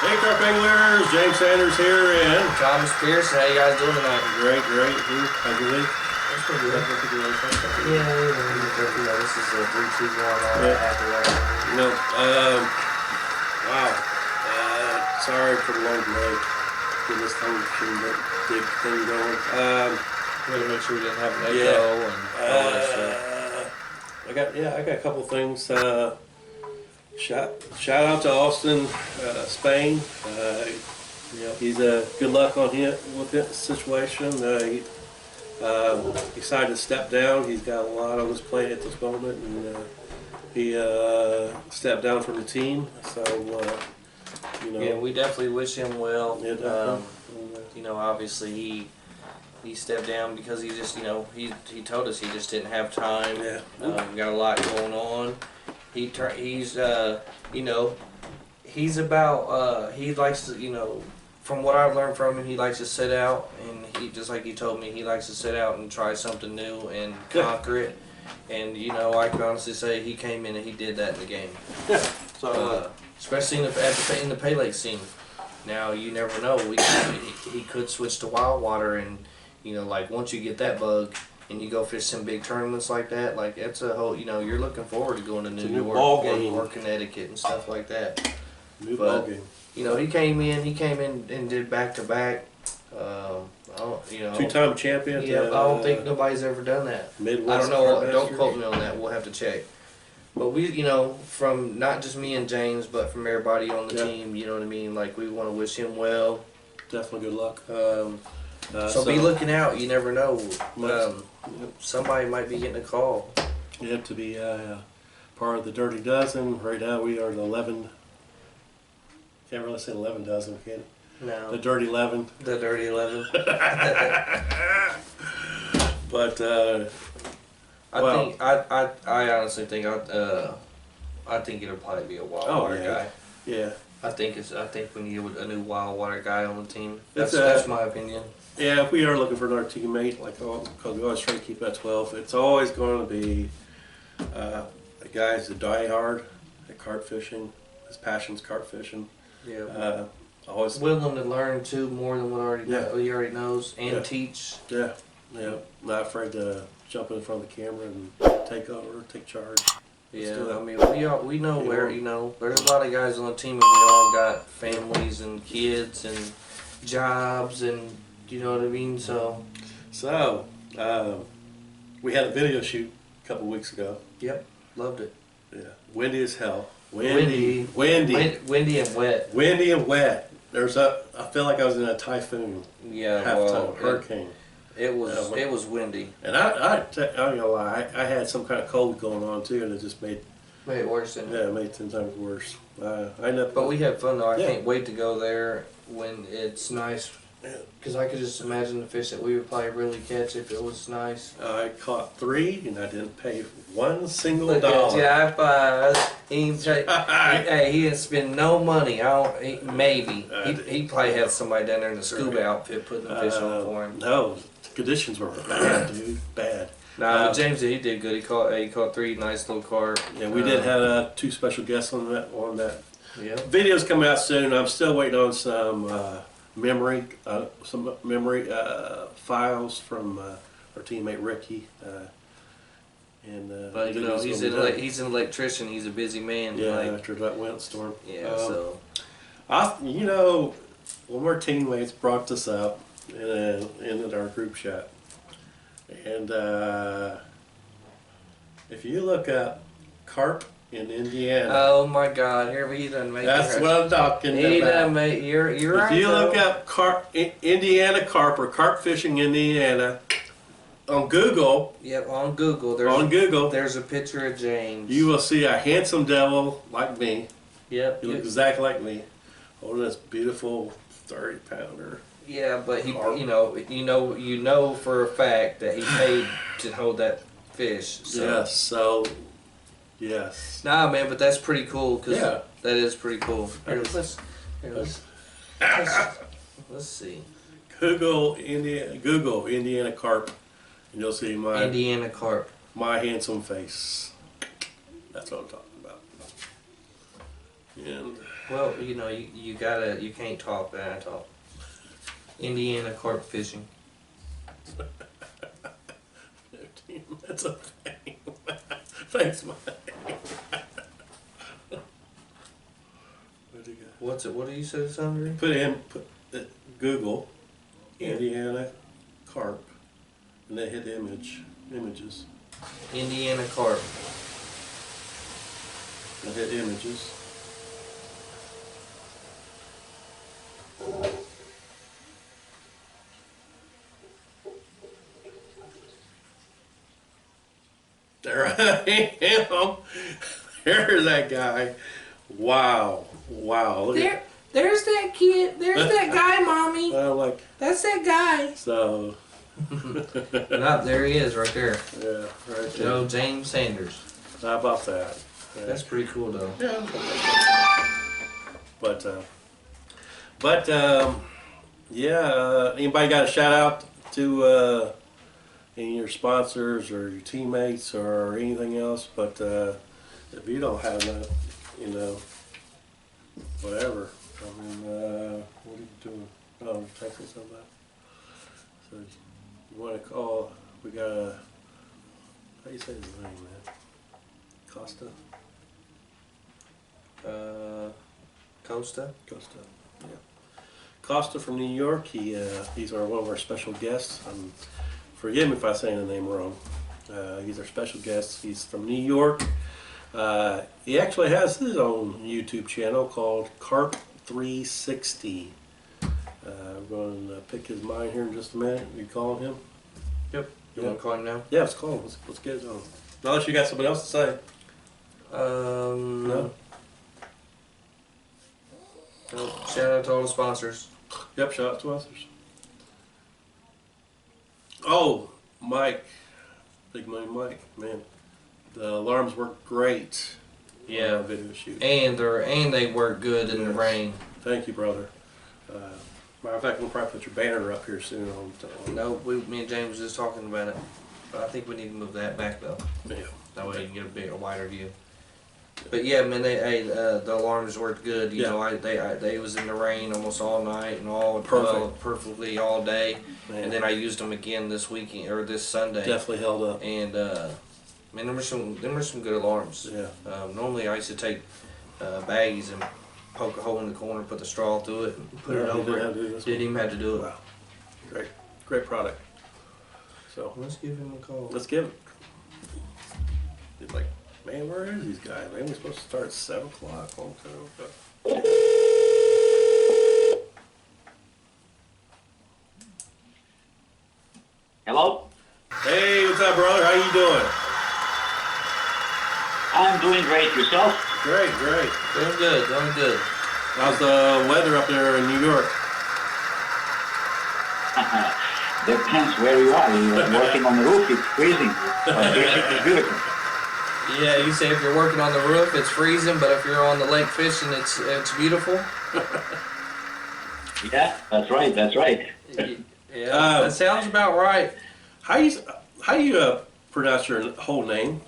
Hey, Carp Anglers, James Sanders here and Thomas Pearson. How you guys doing tonight? great. How's your week? That's pretty good. Yeah, this is a 3-2-1 all Yeah. after that. Wow. Sorry for the long delay. Getting this function, that big thing going. We had to make sure we didn't have an echo Yeah. and all that stuff. I got a couple things. Shout out to Austin, Spain. He's good luck on him with this situation. Decided to step down. He's got a lot on his plate at this moment, and he stepped down from the team. So Yeah, we definitely wish him well. Yeah, definitely. Obviously he stepped down because he just, he told us he just didn't have time. Yeah. We got a lot going on. He's about, he likes to, from what I've learned from him, he likes to sit out, and he, just like he told me, he likes to sit out and try something new and conquer it. And, I can honestly say he came in and he did that in the game. Yeah. So, especially in the Pay Lake scene. Now, you never know. He could switch to wild water, and, like once you get that bug, and you go fish some big tournaments like that, like it's a whole, you're looking forward to going to New York or Connecticut and stuff like that. New ball game. He came in and did back-to-back. Two-time champion. Yeah, I don't think nobody's ever done that. Midwest. I don't know. Don't quote me on that. We'll have to check. But we, from not just me and James, but from everybody on the team, you know what I mean? Like, we want to wish him well. Definitely good luck. So be looking out. You never know. Somebody might be getting a call. You have to be part of the Dirty Dozen. Right now we are the 11. Can't really say 11 dozen, can you? No. The Dirty 11. The Dirty 11. But I honestly think I think it'll probably be a wild water guy. Yeah. I think we need a new wild water guy on the team. That's my opinion. Yeah, if we are looking for another teammate, because we always try to keep that 12, it's always going to be a guy who's a diehard at carp fishing. His passion's carp fishing. Yeah. Always willing to learn too more than what he already knows and teach. Yeah. Not afraid to jump in front of the camera and take over, take charge. Yeah, I mean, we know where, there's a lot of guys on the team, and we all got families and kids and jobs, and you know what I mean. So we had a video shoot a couple weeks ago. Yep, loved it. Yeah, windy as hell. Windy and wet. Windy and wet. I feel like I was in a typhoon. Yeah, hurricane. It was windy. And I'm gonna lie, I had some kind of cold going on too, and it just made it worse. It made it 10 times worse. But we had fun though. I can't wait to go there when it's nice. Because I could just imagine the fish that we would probably really catch if it was nice. I caught 3, and I didn't pay $1 single Look dollar. at Jack, he didn't spend no money. He probably had somebody down there in the scuba outfit putting the fish on for him. No, the conditions were bad, dude. Bad. Nah, James he did good. He caught 3 nice little carp. Yeah, we did have 2 special guests on that. Yeah. Videos coming out soon. I'm still waiting on some memory files from our teammate Ricky. But he's an electrician. He's a busy man. Yeah, after that windstorm. Yeah. So. One of our teammates brought this up in our group chat, and if you look up Carp in Indiana. Oh my God! Here we done made. That's what I'm talking about. Done made. You're right. If you look up Indiana carp or carp fishing in Indiana on Google. Yep, on Google. There's a picture of James. You will see a handsome devil like me. Yep. You look exactly like me, holding this beautiful 30-pounder. Yeah, but he, you know for a fact that he paid to hold that fish. So. Yes. So. Yes. Nah, man, but that's pretty cool. That is pretty cool. Here, let's see. Google Indiana carp, and you'll see Indiana carp. My handsome face. That's what I'm talking about. And Well, you gotta, you can't talk that I talk. Indiana carp fishing. That's a thing. Thanks, Mike. What's it? What do you say it's under? Google Indiana carp, and they hit images. Indiana carp. They hit images. There I am. There's that guy. Wow. Look at There's that kid. There's that guy, Mommy. like That's that guy. so. No, there he is, right there. Yeah, right there. Joe James Sanders. How about that? That's pretty cool, though. Yeah. Anybody got a shout out to any of your sponsors or your teammates or anything else? But if you don't have that, whatever. I mean, what are you doing? Oh, texting somebody. So you want to call? We got a. How do you say his name, man? Kosta. Kosta. Yeah. Costa from New York. He's one of our special guests. Forgive me if I say the name wrong. He's our special guest. He's from New York. He actually has his own YouTube channel called Carp 360. I'm going to pick his mind here in just a minute. You calling him? Yep. You want to call him now? Yeah, let's call him. Let's get it on. Unless you got something else to say. No. Shout out to all the sponsors. Yep, shout out to us. Oh, Mike. Big Money Mike, man. The alarms work great. Yeah. Video shoot. And they work good in the rain. Thank you, brother. Matter of fact, we'll probably put your banner up here soon. No, me and James was just talking about it. But I think we need to move that back, though. Yeah. That way you can get a bigger, wider view. But yeah, man, the alarms worked good. You know, they was in the rain almost all night and all perfectly all day. Man. And then I used them again this weekend or this Sunday. Definitely held up. And man, there were some good alarms. Yeah. Normally I used to take baggies and poke a hole in the corner, put the straw through it, and put it over it. Didn't even have to do it. Wow. Great product. So let's give him a call. Let's give it. He's like, man, where are these guys? Man, we're supposed to start at 7 o'clock. Hello? Hey, what's up, brother? How you doing? I'm doing great. Yourself? Great. Doing good. How's the weather up there in New York? Depends where you are. You're working on the roof, it's freezing. But it's beautiful. Yeah, you say if you're working on the roof, it's freezing, but if you're on the lake fishing, it's beautiful. Yeah, that's right. Yeah, that sounds about right. How you pronounce your whole name?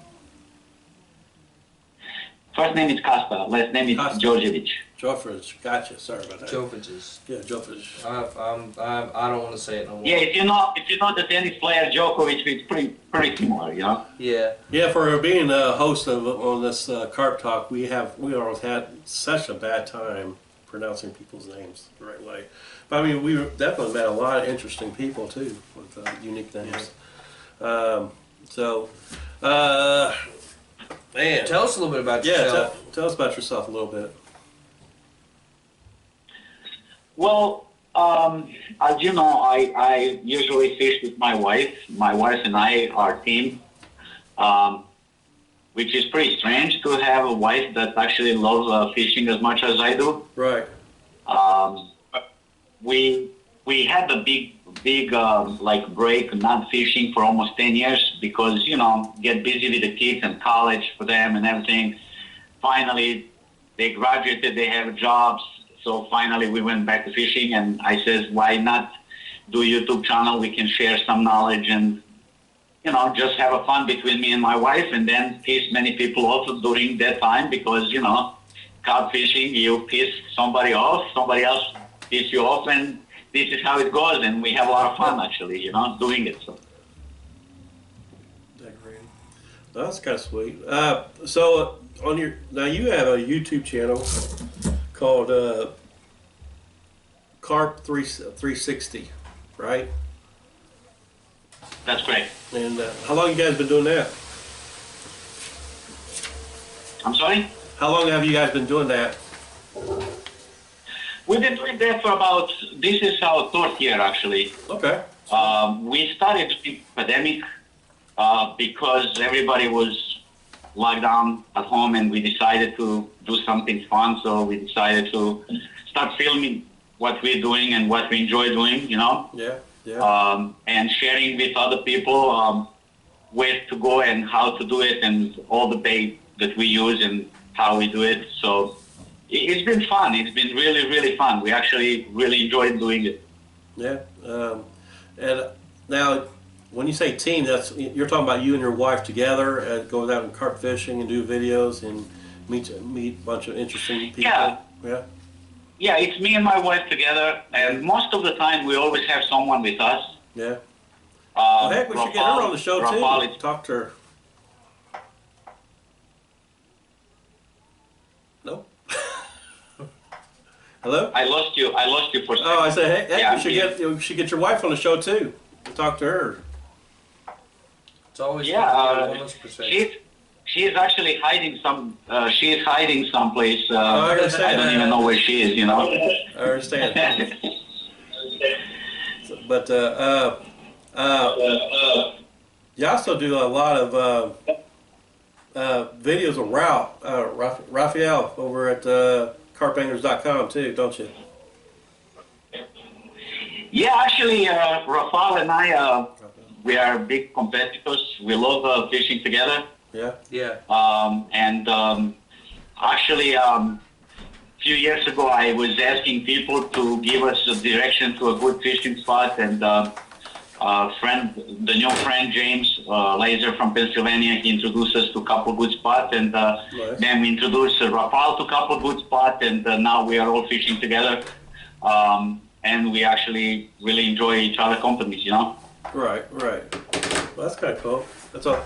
First name is Kosta, last name is Jorjevich. Jorjevich, gotcha. Sorry about that. Jorjevich. Yeah, Jorjevich. I don't want to say it no more. Yeah, if you know the tennis player Djokovic, it's pretty similar, you know. Yeah. Yeah, for being a host on this Carp Talk, we always had such a bad time pronouncing people's names the right way. But I mean, we definitely met a lot of interesting people too with unique names. Yeah. Man, tell us a little bit about yourself. Yeah, tell us about yourself a little bit. Well, as you know, I usually fish with my wife. My wife and I are a team, which is pretty strange to have a wife that actually loves fishing as much as I do. Right. We had a big break not fishing for almost 10 years because, get busy with the kids and college for them and everything. Finally, they graduated, they have jobs. So finally we went back to fishing and I says, why not do a YouTube channel? We can share some knowledge and, just have a fun between me and my wife and then piss many people off during that time because, carp fishing, you piss somebody off, somebody else piss you off, and this is how it goes, and we have a lot of fun actually, doing it. So. Oh, that's kind of sweet. So on now you have a YouTube channel called Carp 360, right? That's great. And how long you guys been doing that? I'm sorry? How long have you guys been doing that? We've been doing that for this is our third year actually. Okay. We started in pandemic because everybody was locked down at home, and we decided to do something fun. So we decided to start filming what we're doing and what we enjoy doing, Yeah. Yeah. and sharing with other people where to go and how to do it, and all the bait that we use and how we do it. So it's been fun. It's been really, really fun. We actually really enjoyed doing it. Yeah. And now, when you say team, you're talking about you and your wife together, go out and carp fishing and do videos and meet a bunch of interesting people. Yeah. Yeah. Yeah, it's me and my wife together, and most of the time we always have someone with us. Yeah. Well, heck, we should get her on the show Rafal too. Talk to her. No. Hello. I lost you for a second. Oh, I said, hey, Yeah, we should get your wife on the show too. Talk to her. It's always Yeah, fun to get a woman's perspective. she is actually hiding she is hiding someplace. I understand. I don't even know where she is, I understand. But you also do a lot of videos of Raphael over at carpanglers.com too, don't you? Yeah, actually, Rafal and I, we are big competitors. We love fishing together. Yeah. Yeah. Actually, a few years ago, I was asking people to give us a direction to a good fishing spot, and the new friend James Laser from Pennsylvania, he introduced us to a couple good spots, and Nice. then we introduced Rafal to a couple good spots, and now we are all fishing together. And we actually really enjoy each other's companies, Right. Well, that's kind of cool. That's all.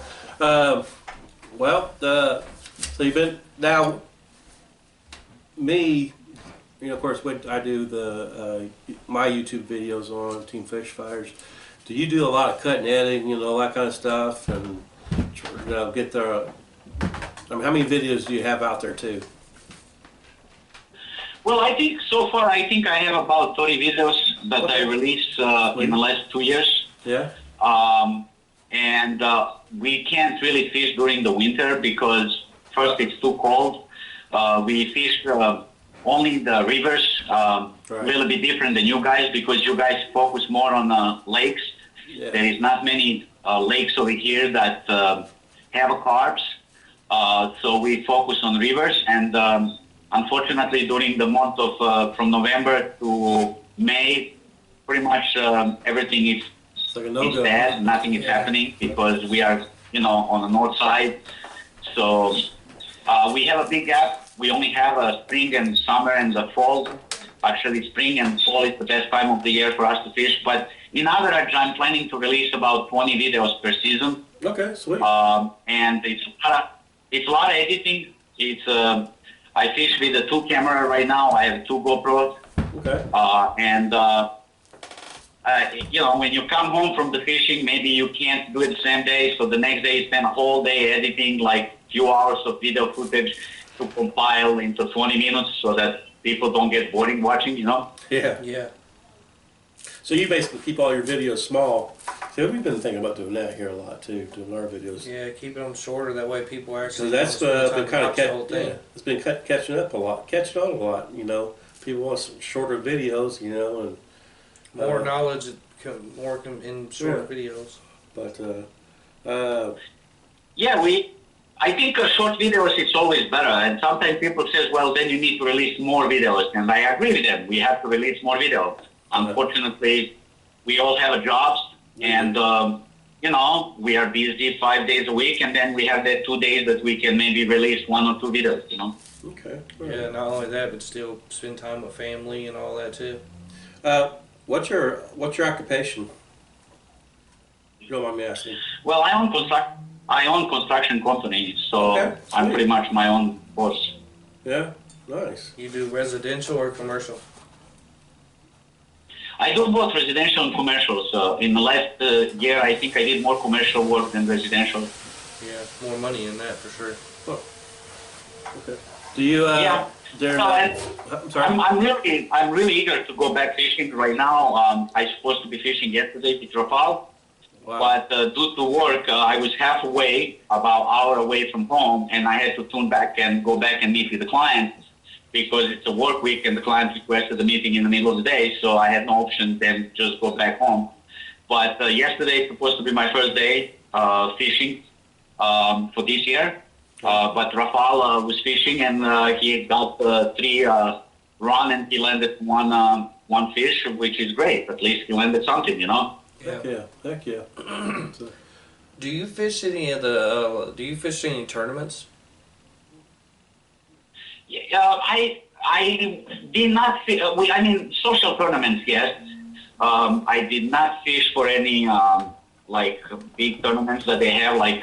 So you've been now. Me, of course, when I do my YouTube videos on Team Fish Fighters. Do you do a lot of cutting, editing, all that kind of stuff, and get the? I mean, how many videos do you have out there too? Well, I think so far, I have about 30 videos that I released in the last 2 years. Yeah. And we can't really fish during the winter because first it's too cold. We fish only the rivers, a little bit different than you guys because you guys focus more on lakes. Yeah. There is not many lakes over here that have carps. So we focus on rivers, and unfortunately, during the month of from November to May, pretty much everything is Like a no-go. dead. Nothing is happening because we are, on the north side. So we have a big gap. We only have a spring and summer and the fall. Actually, spring and fall is the best time of the year for us to fish. But in average, I'm planning to release about 20 videos per season. Okay, sweet. And it's a lot of editing. It's I fish with a 2 camera right now. I have 2 GoPros. Okay. When you come home from the fishing, maybe you can't do it the same day. So the next day you spend a whole day editing like few hours of video footage to compile into 20 minutes so that people don't get boring watching, Yeah. Yeah. So you basically keep all your videos small. See, we've been thinking about doing that here a lot too, doing our videos. Yeah, keep them shorter. That way people So actually. that's been kind of it's been catching on a lot. People want some shorter videos, and more knowledge, more in shorter videos. But I think short videos is always better. And sometimes people says, well, then you need to release more videos. And I agree with them. We have to release more videos. Unfortunately, we all have jobs. And, we are busy 5 days a week, and then we have that 2 days that we can maybe release 1 or 2 videos. Okay. Yeah, not only that, but still spend time with family and all that too. What's your occupation? If you don't mind me asking. Well, I own construction company, so Okay, I'm sweet. pretty much my own boss. Yeah. Nice. You do residential or commercial? I do both residential and commercial. So in the last year, I think I did more commercial work than residential. Yeah, more money in that for sure. Okay. Do you? Yeah. There. No, I'm sorry. I'm really eager to go back fishing right now. I was supposed to be fishing yesterday with Rafal, Wow. but due to work, I was halfway, about an hour away from home, and I had to tune back and go back and meet with the client because it's a work week and the client requested a meeting in the middle of the day, so I had no option than just go back home. But yesterday supposed to be my first day fishing for this year. But Rafal was fishing and he got 3 run and he landed one fish, which is great. At least he landed something, Heck yeah. Heck yeah. So, Do you fish any of the? Do you fish any tournaments? Yeah, I did not fish. Social tournaments, yes. I did not fish for any like big tournaments that they have, like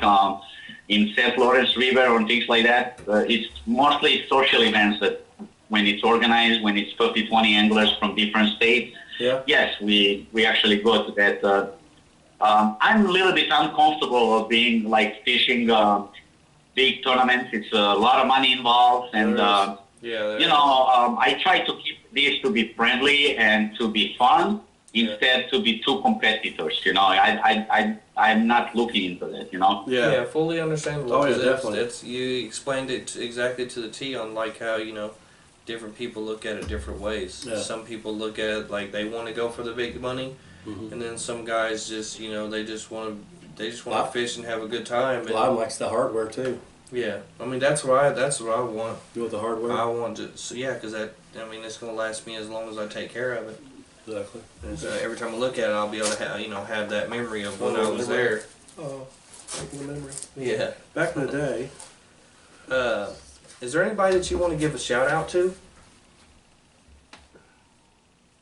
in St. Lawrence River or things like that. It's mostly social events that when it's organized, when it's 50, 20 anglers from different states. yeah. Yes, we actually go to that. I'm a little bit uncomfortable of being like fishing big tournaments. It's a lot of money involved, and I try to keep this to be friendly and to be fun instead to be two competitors. I'm not looking into that. Yeah, fully understandable. Oh, yeah, 'cause definitely. It's you explained it exactly to the T on like how different people look at it different ways. Yeah. Some people look at it like they want to go for the big money, Mhm. and then some guys just they just want to Wow. fish and have a good time. A And, lot of them likes the hardware too. yeah, I mean that's what I want. You want the hardware? I want to because it's gonna last me as long as I take care of it. Exactly. And so every time I look at it, I'll be able to have that memory of when Oh, I was memory. there. Oh, making the memory. Yeah. Back in the day. Is there anybody that you want to give a shout out to?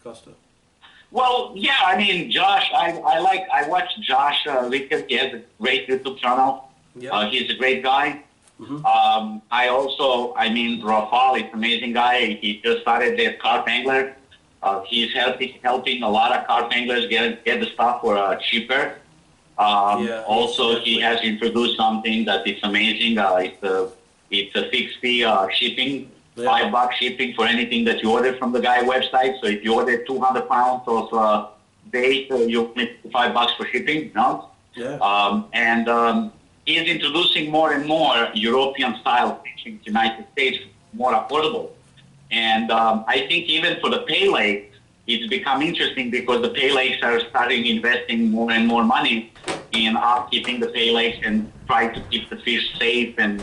Costa. Well, yeah, Josh, I watch Josh Rickett. He has a great YouTube channel. Yeah. He's a great guy. Mhm. Rafal is an amazing guy. He just started the Carp Angler. He's helping a lot of carp anglers get the stuff for cheaper. Also, he has introduced something that is amazing. It's a fixed fee shipping, Yeah. $5 shipping for anything that you order from the guy website. So if you order 200 pounds of bait, you pay $5 for shipping. Yeah. He's introducing more and more European style fishing in the United States, more affordable. And I think even for the pay lakes, it's become interesting because the pay lakes are starting investing more and more money in upkeeping the pay lakes and try to keep the fish safe and,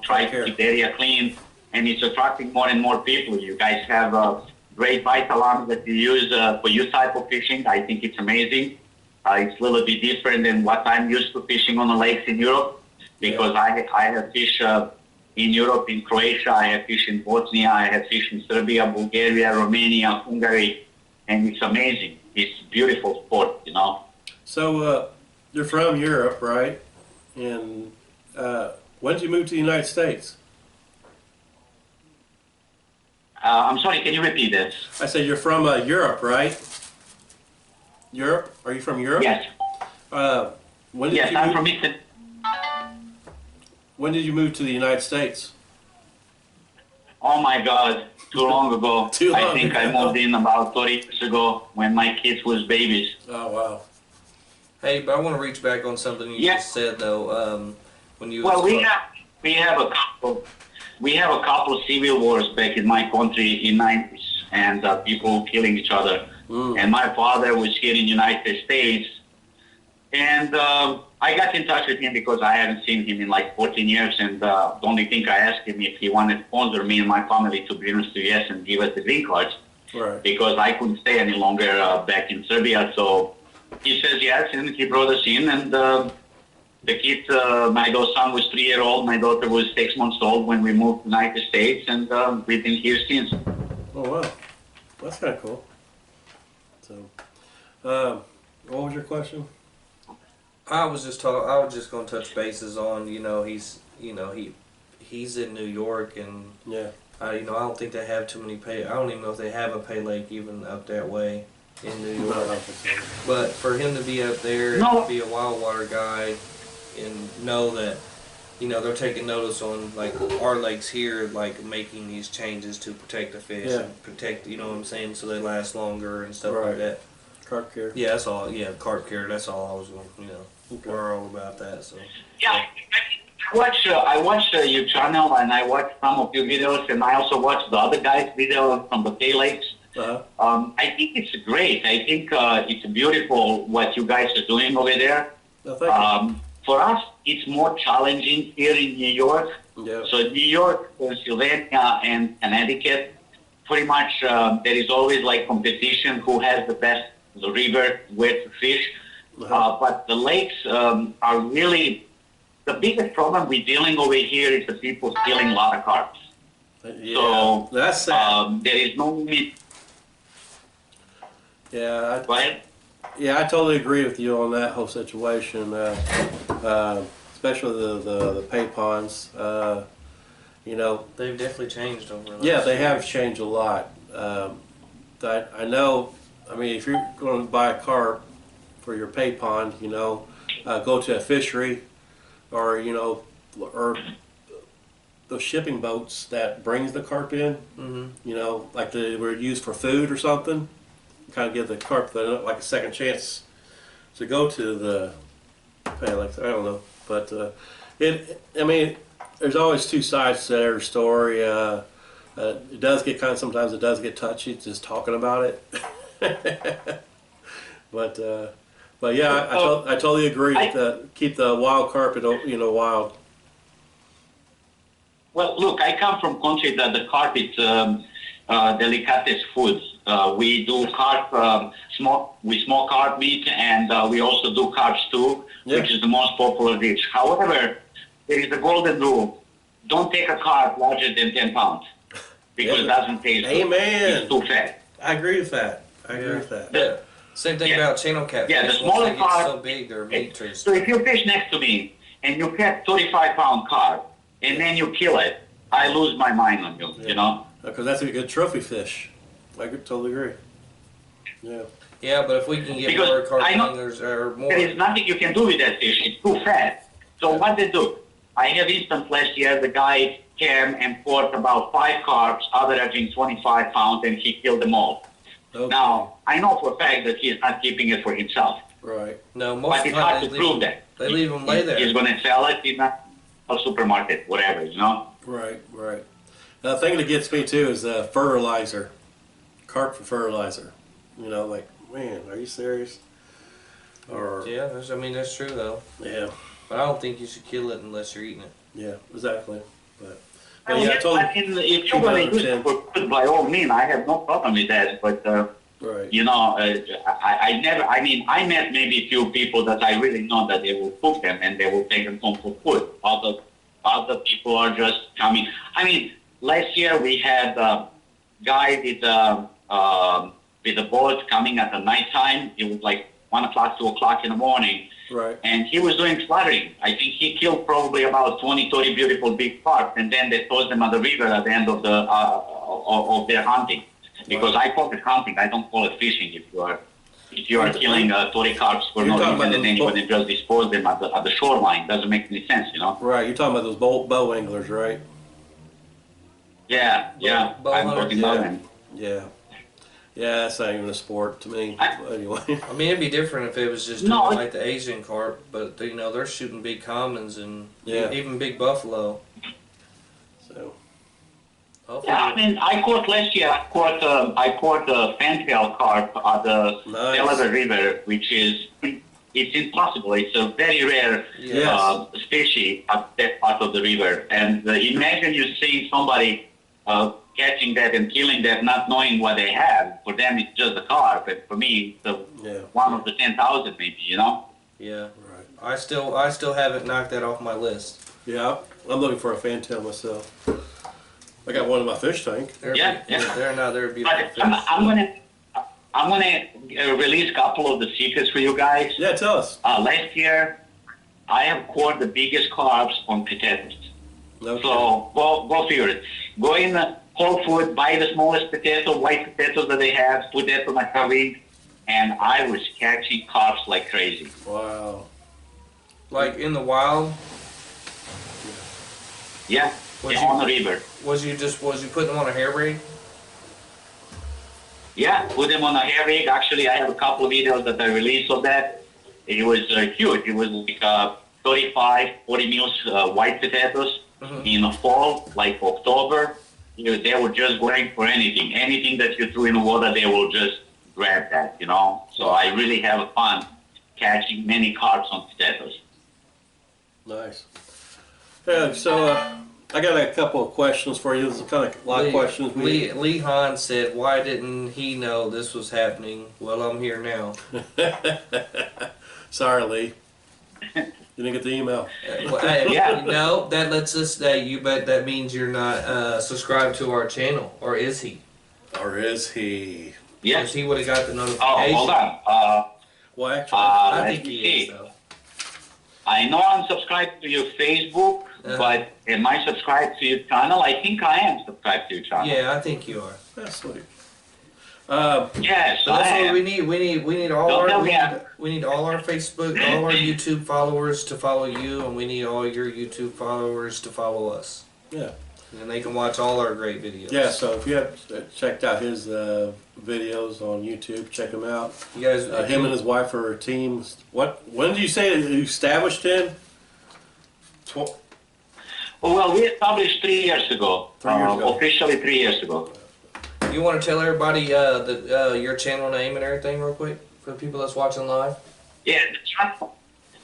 try to keep the area clean. And it's attracting more and more people. You guys have great bite alarms that you use for your type of fishing. I think it's amazing. It's a little bit different than what I'm used to fishing on the lakes in Europe because I have fish in Europe, in Croatia, I have fish in Bosnia, I have fish in Serbia, Bulgaria, Romania, Hungary, and it's amazing. It's beautiful sport, So you're from Europe, right? And when did you move to the United States? I'm sorry, can you repeat that? I said you're from Europe, right? Europe? Are you from Europe? Yes. When did Yes, you I'm move, from Eastern. When did you move to the United States? Oh my God, too long ago. Too long I think I ago. moved in about 30 years ago when my kids was babies. Oh wow. Hey, but I want to reach back on something you just said though. When you Well, we have a couple of civil wars back in my country in '90s, and people killing each other. And my father was here in the United States, and I got in touch with him because I haven't seen him in like 14 years, and the only thing I asked him if he wanted to sponsor me and my family to bring us to US and give us the green cards, Right. because I couldn't stay any longer back in Serbia. So he says yes, and he brought us in, and the kid, my son was 3-year-old, my daughter was 6 months old when we moved to the United States, and we've been here since. Oh wow, that's kind of cool. So, what was your question? I was just going to touch bases on, he's in New York, and Yeah. I don't think they have too many I don't even know if they have a pay lake even up that way in New York. But for him to be up there, No. be a wild water guy, and know that, they're taking notice on like our lakes here, like making these changes to protect the fish Yeah. and protect, what I'm saying, so they last longer and stuff Right. like that. Carp care. Yeah, that's all. Yeah, carp care. That's all I was going. Okay. We're all about that. So. Yeah, I watch your channel, and I watch some of your videos, and I also watch the other guys' videos from the Pay Lakes. Uh-huh. I think it's great. I think it's beautiful what you guys are doing over there. No, thank you. For us, it's more challenging here in New York. Yeah. So New York, Pennsylvania, and Connecticut, pretty much there is always like competition who has the best river where to fish. Uh-huh. But the lakes are really, the biggest problem we're dealing over here is the people stealing a lot of carps. Yeah. So That's sad. there is no limit. Yeah. Go ahead. Yeah, I totally agree with you on that whole situation, especially the pay ponds. They've definitely changed over. The Yeah, last they few have years. changed a lot. I know. I mean, if you're going to buy a carp for your pay pond, go to a fishery, or or those shipping boats that brings the carp in. Mhm. Like they were used for food or something. Kind of give the carp like a second chance to go to the pay lakes. I don't know, but I mean, there's always two sides to every story. It does get sometimes it does get touchy just talking about it. but yeah, I totally agree. Keep the wild carp, wild. Well, look, I come from country that the carp is delicatessen foods. We do carp, small carp meat, and we also do carp stew, which is the most popular dish. However, there is a golden rule. Don't take a carp larger than 10 pounds because it doesn't taste good. Amen. It's too fat. I agree with that. I agree with that. Yeah. Same thing about channel catfish. Yeah, the Once smaller they get carp- so big, their meat tastes. So if you fish next to me and you catch 35-pound carp and then you kill it, I lose my mind on you, Because that's a good trophy fish. I could totally agree. Yeah. Yeah, but if we can get Because more carp I know- anglers or more. There is nothing you can do with that fish. It's too fat. So what they do? I have instance last year, the guy came and caught about 5 carps, averaging 25 pounds, and he killed them all. Okay. Now, I know for a fact that he's not keeping it for himself. Right. No, most But of it's the hard time to they prove leave, that. they leave them lay there. He's going to sell it in a supermarket, whatever, Right. The thing that gets me too is fertilizer. Carp for fertilizer. Like, man, are you serious? Or Yeah, that's true though. yeah, But I don't think you should kill it unless you're eating it. yeah, exactly. But I mean, yeah, I totally. if you're going to use it for food, by all means, I have no problem with that. But, Right. I met maybe a few people that I really know that they will cook them and they will take them home for food. Other people are just coming. I mean, last year we had a guy with a boat coming at the nighttime. It was like 1 o'clock, 2 o'clock in the morning. Right. And he was doing slaughtering. I think he killed probably about 20, 30 beautiful big carp, and then they tossed them at the river at the end of their hunting. Because I call it hunting, I don't call it fishing. If you are killing 30 carps for no reason and then you're going to just dispose them at the shoreline, doesn't make any sense, Right. You're talking about those bow anglers, right? Yeah, Bow I'm hunters, talking about yeah. them. Yeah. Yeah, that's not even a sport to me. Anyway. I mean, it'd be different if it was just No, doing like the Asian carp, but they're shooting big commons and Yeah. even big buffalo. So. Hopefully, Yeah, I mean, I caught last year. I caught a fantail carp at the Nice. Delaware River, which is it's impossible. It's a very rare species at that part of the river. And imagine you seeing somebody catching that and killing that, not knowing what they have. For them, it's just a carp, but for me, it's one of the 10,000 maybe, you know? Yeah. Right. I still haven't knocked that off my list. Yeah, I'm looking for a fantail myself. I got one in my fish tank. They're Yeah. they're beautiful But fish. I'm gonna release a couple of the secrets for you guys. Yeah, tell us. Last year, I have caught the biggest carps on potatoes. Okay. So go figure it. Go in Whole Food, buy the smallest potato, white potatoes that they have, put that on my rig, and I was catching carps like crazy. Wow. Like in the wild, Yeah, Was on the river. was you putting them on a hair braid? Yeah, put them on a hair rig. Actually, I have a couple of videos that I released of that. It was huge. It was like 35, 40 mils white potatoes in the fall, like October. They were just going for anything. Anything that you threw in the water, they will just grab that, you know. So I really have fun catching many carps on potatoes. Nice. Yeah, so I got a couple of questions for you. This is kind of a lot of questions. Lee Hahn said, "Why didn't he know this was happening?" Well, I'm here now. Sorry, Lee. You didn't get the email. Yeah. No, that lets us say you, but that means you're not subscribed to our channel, or is he? Or is he? Yeah. Because he would have got the Oh, notification. hold on. Well, actually, I Let think me he see. is though. I know I'm subscribed to your Facebook, but am I subscribed to your channel? I think I am subscribed to your channel. Yeah, I think you are. that's sweet. Yes, So I that's what am. we need. We need all Don't our tell me I'm- we need all our Facebook, all our YouTube followers to follow you, and we need all your YouTube followers to follow us. Yeah. And they can watch all our great videos. Yeah, so if you have checked out his videos on YouTube, check them out. You guys, Him and his wife are a team. When did you say that you established him? Well, we established 3 years ago. 3 years ago. Officially 3 years ago. you want to tell everybody your channel name and everything real quick for the people that's watching live? Yeah,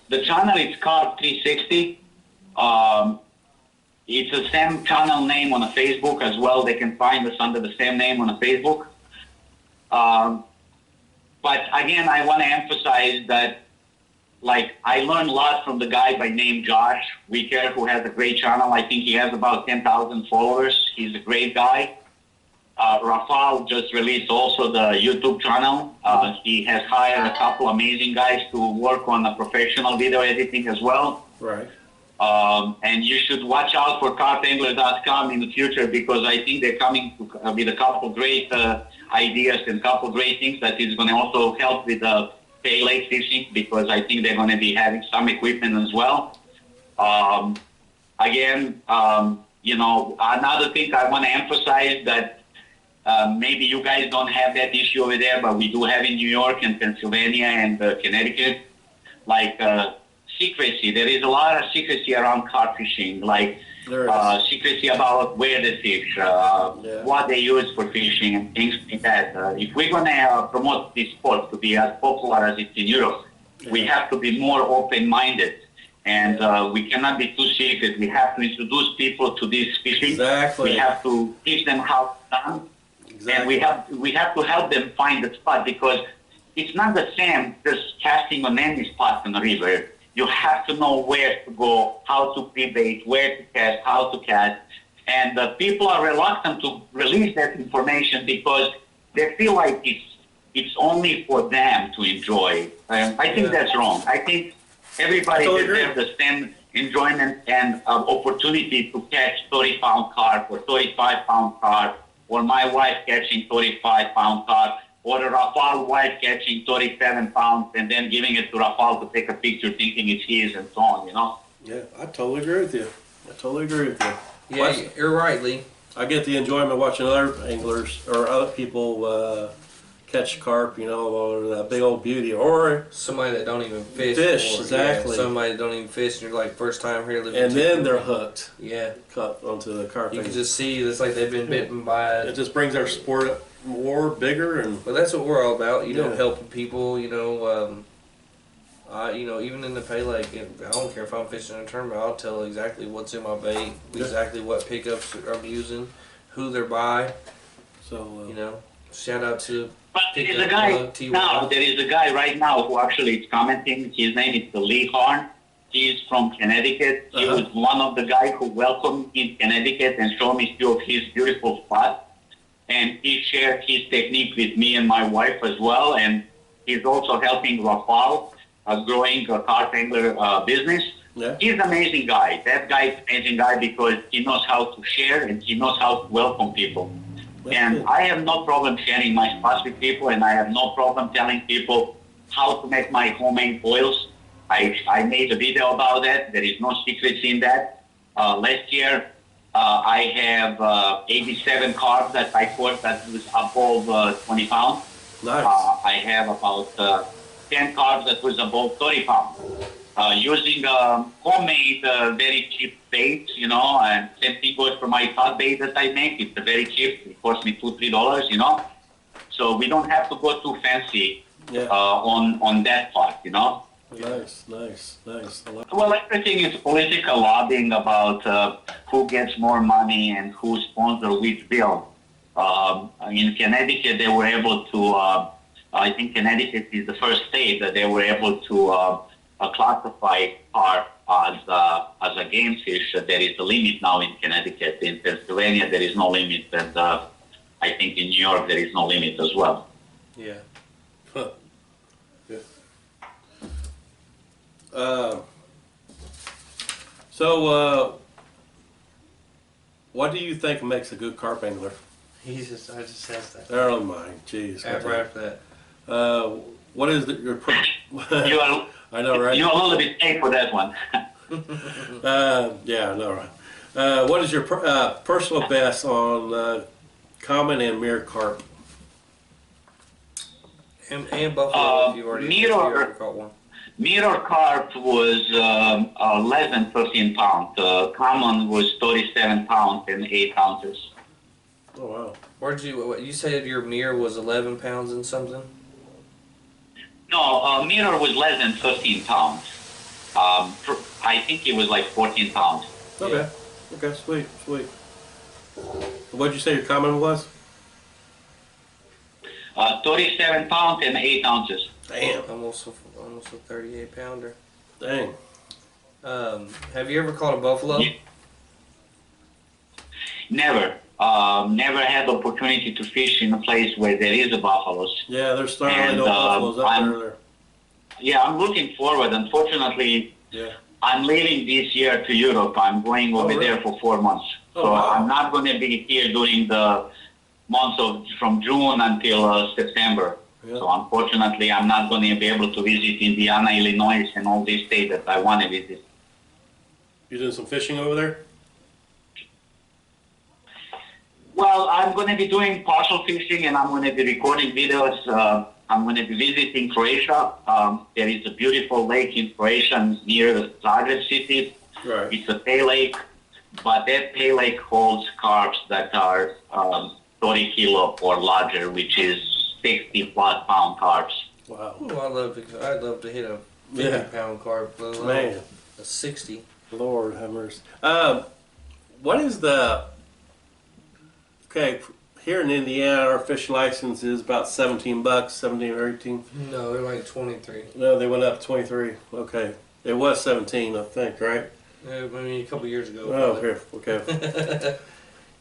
the channel is Carp 360. It's the same channel name on the Facebook as well. They can find us under the same name on the Facebook. But again, I want to emphasize that, like, I learned a lot from the guy by name Josh Wicker, who has a great channel. I think he has about 10,000 followers. He's a great guy. Rafael just released also the YouTube channel. He has hired a couple amazing guys to work on the professional video editing as well. Right. And you should watch out for carpangler.com in the future, because I think they're coming with a couple great ideas and a couple great things that is going to also help with the pay lake fishing, because I think they're going to be having some equipment as well. Another thing I want to emphasize that maybe you guys don't have that issue over there, but we do have in New York and Pennsylvania and Connecticut, like secrecy. There is a lot of secrecy around carp fishing, like secrecy about where they fish, what they use for fishing, and things like that. If we're going to promote this sport to be as popular as it's in Europe, we have to be more open-minded. And we cannot be too secret. We have to introduce people to this fishing. Exactly. We have to teach them how it's done. Exactly. And we have to help them find the spot, because it's not the same just casting on any spot in the river. You have to know where to go, how to pre-bait, where to cast, how to cast. And people are reluctant to release that information because they feel like it's only for them to enjoy. I think that's wrong. I think everybody deserves the same enjoyment and opportunity to catch 30-pound carp or 35-pound carp, or my wife catching 35-pound carp, or a Rafael wife catching 37 pounds and then giving it to Rafael to take a picture thinking it's his and so on, you know? Yeah, I totally agree with you. Yeah, Plus, you're right, Lee. I get the enjoyment watching other anglers or other people catch carp, or that big old beauty, or Somebody that don't even fish. exactly. Somebody that don't even fish, and you're like, first time here living. and then they're hooked, Yeah. cut onto the carp. You can just see it's like they've been bitten by It just brings our sport up more, bigger, and But that's what we're all about, Yeah. helping people, even in the pay lake, I don't care if I'm fishing a tournament, I'll tell exactly what's in my bait, exactly what pickups I'm using, who they're by. So, You know, shout out to. But there is a guy now. There is a guy right now who actually is commenting. His name is Lee Horn. He's from Connecticut. He was one of the guys who welcomed me in Connecticut and showed me a few of his beautiful spots. And he shared his technique with me and my wife as well. And he's also helping Rafal growing a carp angler business. yeah. He's an amazing guy. That guy is an amazing guy because he knows how to share and he knows how to welcome people. And I have no problem sharing my spots with people, and I have no problem telling people how to make my homemade oils. I made a video about that. There is no secrets in that. Last year, I have 87 carp that I caught that was above 20 pounds. Nice. I have about 10 carp that was above 30 pounds. Using homemade, very cheap bait, you know, and same thing goes for my hot bait that I make. It's very cheap. It costs me $2-3, you know. So we don't have to go too fancy on that part, you know. Nice. Well, everything is political lobbying about who gets more money and who sponsors which bill. In Connecticut, they were able to, I think Connecticut is the first state that they were able to classify carp as a game fish. There is a limit now in Connecticut. In Pennsylvania, there is no limit, and I think in New York there is no limit as well. Yeah. Huh. Yeah. So, what do you think makes a good carp angler? I just asked that. Oh my, jeez. Right after that. What is your? You are, I know, right? You're a little bit late for that one. Yeah, I know, right? What is your personal best on common and mirror carp? And buffalo, if you already caught one. Mirror carp was less than 13 pounds. Common was 37 pounds and 8 ounces. Oh wow! Where'd you said your mirror was 11 pounds and something? No, mirror was less than 13 pounds. I think it was like 14 pounds. Okay. Okay, sweet. What'd you say your common was? 37 pounds and 8 ounces. Damn. Almost a 38 pounder. Dang. Have you ever caught a buffalo? Never. Never had the opportunity to fish in a place where there is a buffaloes. Yeah, there's starting no buffaloes up there. Yeah, I'm looking forward. Unfortunately, I'm leaving this year to Europe. I'm going over there for 4 months. So wow. I'm not going to be here during the months from June until September. Yeah. So unfortunately, I'm not going to be able to visit Indiana, Illinois, and all these states that I want to visit. You doing some fishing over there? Well, I'm going to be doing partial fishing, and I'm going to be recording videos. I'm going to be visiting Croatia. There is a beautiful lake in Croatia near Zagreb city. Right. It's a pay lake, but that pay lake holds carps that are 30 kilo or larger, which is 60+ pound carps. Wow. Ooh, I'd love to hit a 50-pound carp, let alone Man. a 60. Lord have mercy. What is the... Okay, here in Indiana, our fishing license is about $17, 17 or 18. No, they're like 23. No, they went up 23. Okay. It was 17, I think, right? Yeah, I mean, a couple years ago. Oh, okay.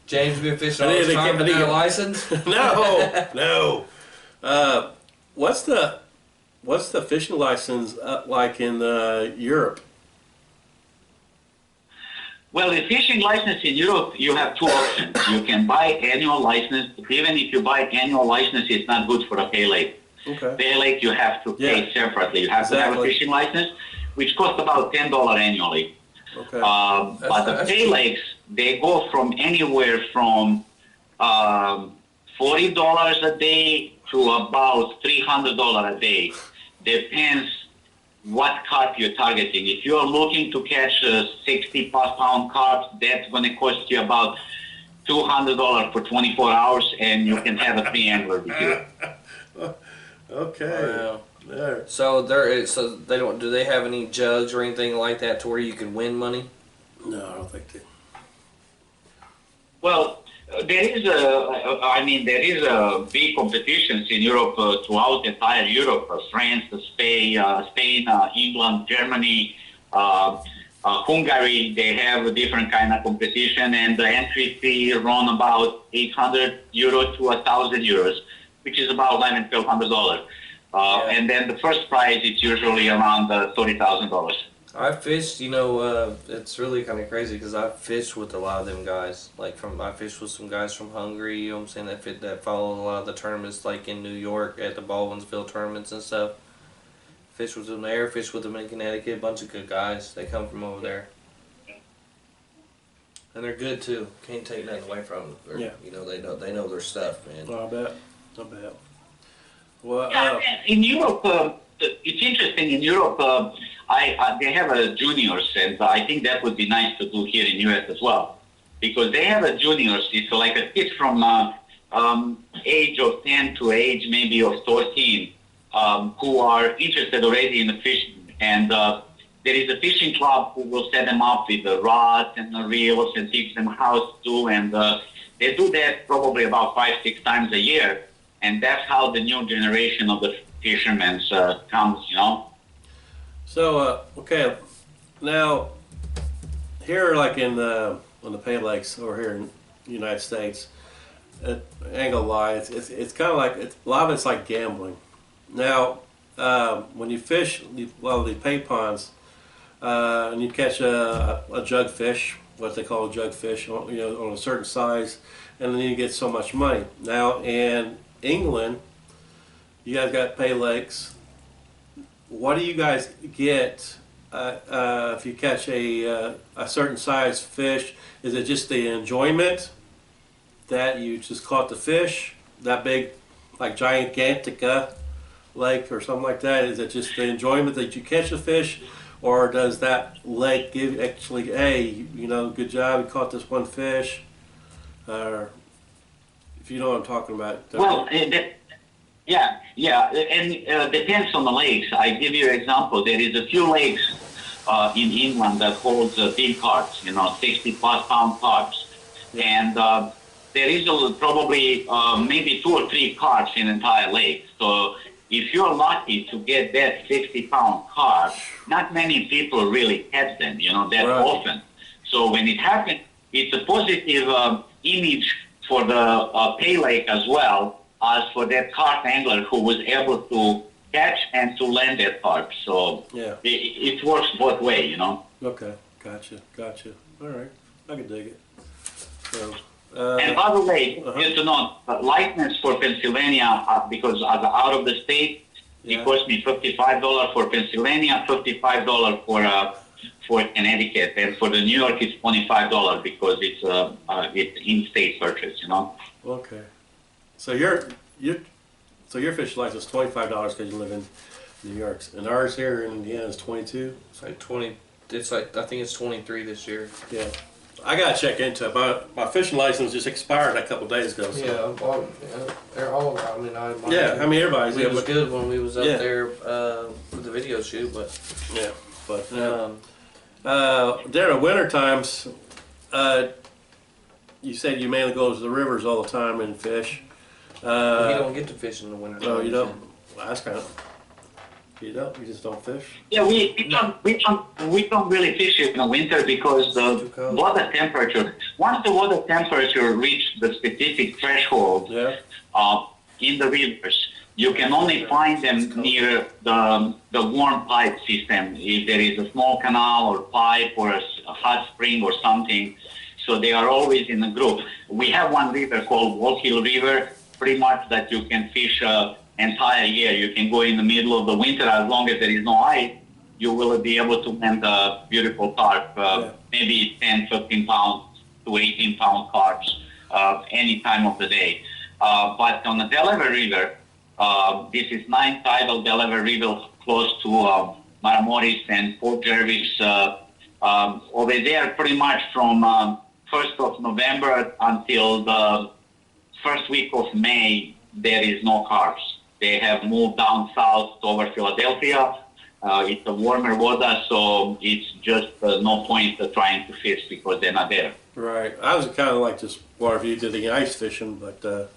James been fishing all this time without a license? No. What's the fishing license like in Europe? Well, the fishing license in Europe, you have two options. You can buy annual license. Even if you buy annual license, it's not good for a pay lake. Okay. Pay lake, you have to pay separately. You have to have a fishing license, which costs about $10 annually. Okay. But the pay lakes, they go from anywhere from $40 a day to about $300 a day. Depends what carp you're targeting. If you're looking to catch a 60+ pound carp, that's going to cost you about $200 for 24 hours, and you can have a 3 angler with you. Okay. Wow. There. So they don't. Do they have any jugs or anything like that to where you can win money? No, I don't think they. Well, There is a big competitions in Europe throughout entire Europe, France, Spain, England, Germany, Hungary. They have a different kind of competition, and the entry fee run about 800 euros to 1,000 euros, which is about $1,100. And then the first prize is usually around $30,000. I fished, it's really kind of crazy because I fished with a lot of them guys. I fished with some guys from Hungary, you know what I'm saying, that follow a lot of the tournaments, like in New York at the Baldwinsville tournaments and stuff. Fished with them there, fished with them in Connecticut, a bunch of good guys. They come from over there. And they're good too. Can't take nothing away from them. Yeah. They know their stuff, man. Oh, I bet. Well, in Europe, it's interesting. In Europe, they have a juniors, and I think that would be nice to do here in US as well, because they have a juniors. It's like a kid from age of 10 to age maybe of 13 who are interested already in the fishing, and there is a fishing club who will set them up with the rods and the reels and teach them how to do, and they do that probably about 5-6 times a year, and that's how the new generation of the fishermen comes, So, okay, now, here like on the Pay Lakes over here in the United States, I ain't gonna lie, it's kind of like, a lot of it's like gambling. Now, when you fish, the pay ponds, and you catch a jugfish, what they call a jugfish, on a certain size, and then you get so much money. Now, in England, you guys got Pay Lakes. What do you guys get if you catch a certain size fish? Is it just the enjoyment that you just caught the fish, that big, like Gigantica lake or something like that? Is it just the enjoyment that you catch a fish, or does that lake give actually, hey, good job, you caught this one fish? If you know what I'm talking about. Well, and depends on the lakes. I give you an example. There is a few lakes in England that holds big carps, 60-plus pound carps, and there is probably maybe 2 or 3 carps in the entire lake. So if you're lucky to get that 60-pound carp, not many people really catch them, that often. So when it happens, it's a positive image for the Pay Lake as well as for that carp angler who was able to catch and to land that carp. So it works both ways, Okay, gotcha. All right, I can dig it. So, and by the way, just to note, license for Pennsylvania, because as out of the state, it cost me $55 for Pennsylvania, $55 for Connecticut, and for the New York, it's $25 because it's in-state purchase, Okay, so your fish license is $25 because you live in New York, and ours here in Indiana is $22. It's like 20. It's like, I think it's 23 this year. Yeah, I gotta check into it. My fishing license just expired a couple days ago. So. They're all. I mean, everybody's. It was good when we was up there for the video shoot, but during the winter times, you said you mainly go to the rivers all the time and fish. you don't get to fish in the winter. No, you don't. Well, that's kind of. You don't. You just don't fish. Yeah, we don't really fish in the winter because the water temperature. Once the water temperature reaches the specific threshold in the rivers, you can only find them near the warm pipe system. If there is a small canal or pipe or a hot spring or something, so they are always in a group. We have one river called Wall Hill River, pretty much that you can fish entire year. You can go in the middle of the winter as long as there is no ice. You will be able to land a beautiful carp, maybe 10, 15 pounds to 18 pound carps any time of the day. But on the Delaware River, this is 9 tidal Delaware River close to Matamoros and Kosta Jorjevich. Over there, pretty much from 1st of November until the first week of May, there is no carps. They have moved down south over Philadelphia, It's a warmer water, so it's just no point trying to fish because they're not there. Right. I was kind of like just wonder if you did any ice fishing, but I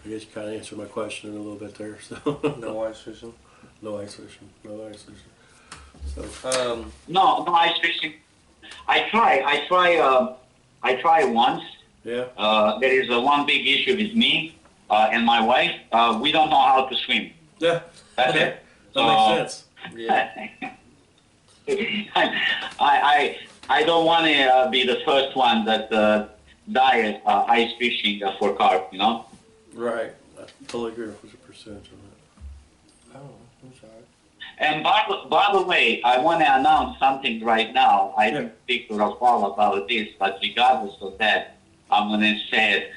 guess you kind of answered my question in a little bit there. So No ice fishing. no ice fishing. No ice fishing. So No ice fishing. I try once. yeah. There is one big issue with me and my wife. We don't know how to swim. Yeah. That's it. That makes sense. Yeah. Uh, I don't want to be the first one that die ice fishing for carp, you know. Right. I totally agree with 100% on that. Oh, I'm sorry. And by the way, I want to announce something right now. I didn't speak to Rafael about this, but regardless of that, I'm going to say it.